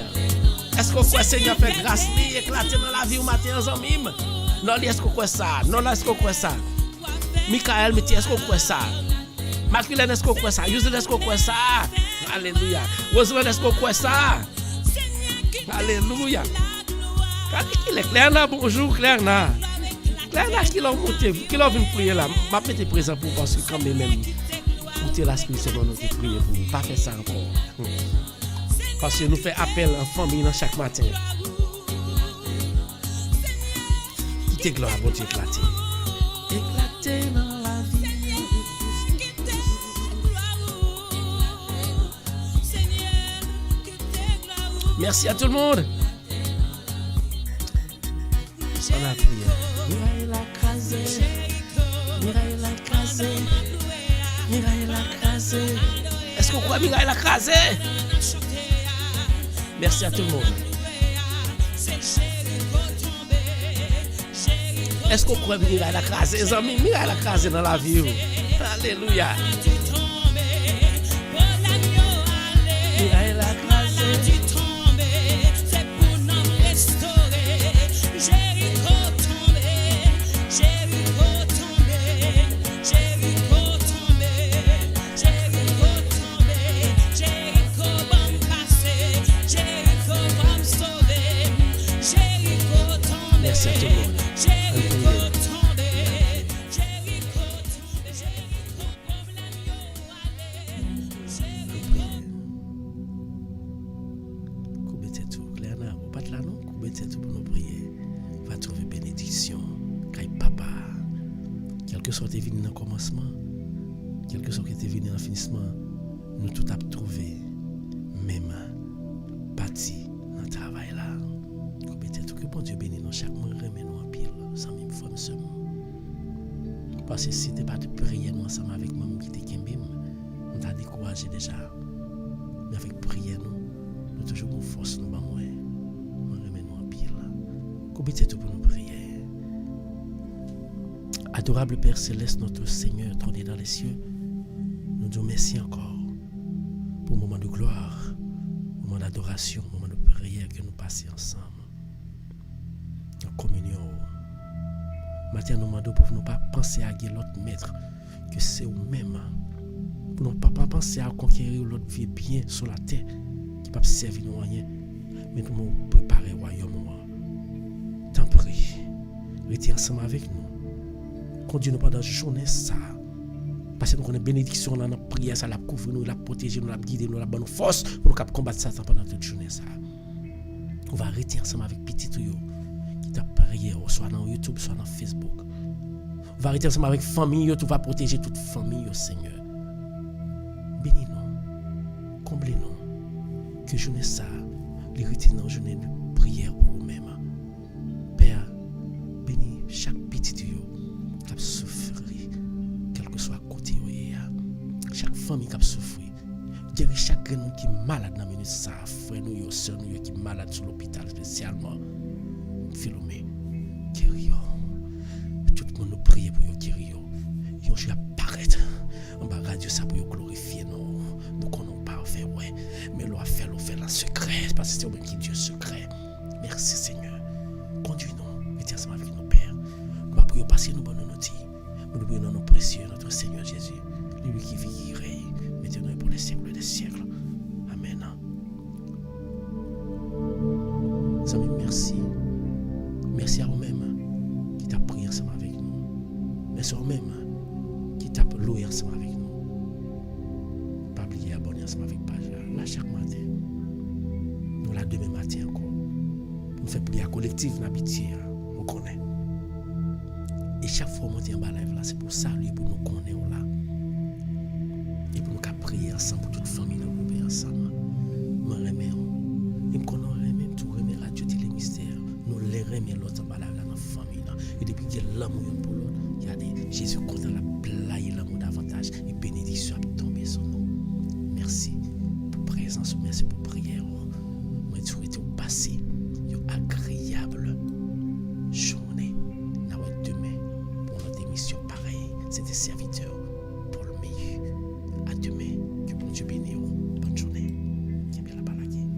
Est-ce qu'on croit Seigneur fait grâce? Éclater dans la vie au matin, en mime? Non, est-ce qu'on croit ça? Non, là, est-ce qu'on croit ça? Michael, est-ce qu'on croit ça? Maculène, est-ce qu'on croit ça? Yuzel, est-ce qu'on croit ça? Alléluia. Roseland, est-ce qu'on croit ça? Alléluia. Claire, bonjour, Claire. Claire, qui l'a monté, qui l'a venu prier là? Je vais mettre présent pour parce que quand même, écoutez la spirituelle, nous te prier pour nous. Pas faire ça encore. Parce que nous faisons appel en famille chaque matin. Qui te gloire, bon Dieu, éclaté. Éclaté dans la vie. Merci à tout le monde. Sans la prière. Miraille la crasé. Miraille la crasé. Miraille la crasé. Est-ce qu'on croit Miraille la crasé? Merci à tout le monde. Est-ce qu'on croit Miraille la crasé? Les amis, Miraille la crasé dans la vie. Alléluia. Miraille la crasé. Merci à tout le monde. Quel que soit tes venu dans le commencement, quel que soit tes venu dans le finissement, nous tout avons trouvé même parti dans le travail là. Que bon Dieu bénisse nous chaque mois, remet nous en pile, sans même forme seulement. Parce que si tu n'es pas de prier nous ensemble avec moi, qui te kembim, on t'a découragé déjà. Mais avec prière nous toujours une force nous bas moins. On remet nous en pile. Combien tout pour nous prier. Adorable Père Céleste, notre Seigneur, trôné dans les cieux, nous disons merci encore pour le moment de gloire, moment d'adoration, moment de prière que nous passons ensemble. En communion. Maintenant, nous demandons pour ne pas penser à l'autre maître, que c'est nous-mêmes. Pour ne pas penser à conquérir l'autre vie bien sur la terre, qui ne peut pas servir nous rien, mais pour nous préparer au royaume. Tant pis, restez ensemble avec nous. Conduis-nous pendant la journée, ça. Parce que nous avons une bénédiction dans notre prière, ça la couvre nous, la protège nous, la guide nous, la bonne force pour nous combattre Satan pendant toute la journée, ça. On va arrêter ensemble avec petit Touyo, qui t'a prié, soit dans YouTube, soit dans Facebook. On va arrêter ensemble avec famille, tu vas protéger toute famille, Seigneur. Bénis-nous, comblez-nous, que journée ça, les retiens dans journée de prière pour nous-mêmes. Père, bénis chaque petit Touyo qui a souffert, quel que soit côté, chaque famille qui a souffert. Guéris chaque nous qui est malade dans la minute, ça, frère nous, soeur nous qui est malade sur l'hôpital, spécialement. Philomé, guéris. Tout le monde nous prie pour guérir. Yo, je vais apparaître en bas radio ça pour glorifier nous. Nous connaissons pas faire, ouais. Mais l'on fait la secret, parce que c'est au-même qui Dieu secret. Merci Seigneur. Conduis-nous, mettez ensemble avec nos pères. Nous va prier passer nos bonnes notices. Nous prions nos précieux, notre Seigneur Jésus. Lui qui vit, qui règne, mettez-nous pour les siècles des siècles. Amen. Amis, merci. Merci à vous-même qui t'a prié ensemble avec nous. Merci à vous-même qui t'a louer ensemble avec nous. Pas oublier abonner ensemble avec page là chaque matin. Nous la demain matin encore. Nous faisons prière collective dans l'habitude. On connaît. Et chaque fois qu'on monte en bas live là, c'est pour saluer, pour nous connaître là. Et pour nous prier ensemble, pour toute famille nous grouper ensemble. Moi remets, et me connaît remets tout remets Radio Télé Mystère. Nous les remets l'autre en bas live là dans la famille là. Et depuis qu'il y a l'amour pour l'autre, regardez, Jésus content la plaie l'amour davantage et bénédiction a tombé sur nous. Merci pour présence, merci pour prière. Moi je souhaite vous passer une agréable journée. Demain pour notre émission pareille, c'est des serviteurs pour le meilleur. À demain, que bon Dieu bénisse. Bonne journée. Qui bien la balaguer.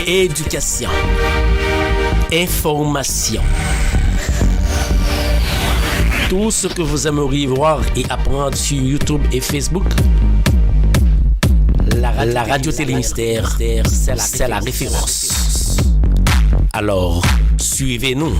Éducation, information, tout ce que vous aimeriez voir et apprendre sur YouTube et Facebook. La Radio Télé Mystère, c'est la référence. Alors, suivez-nous.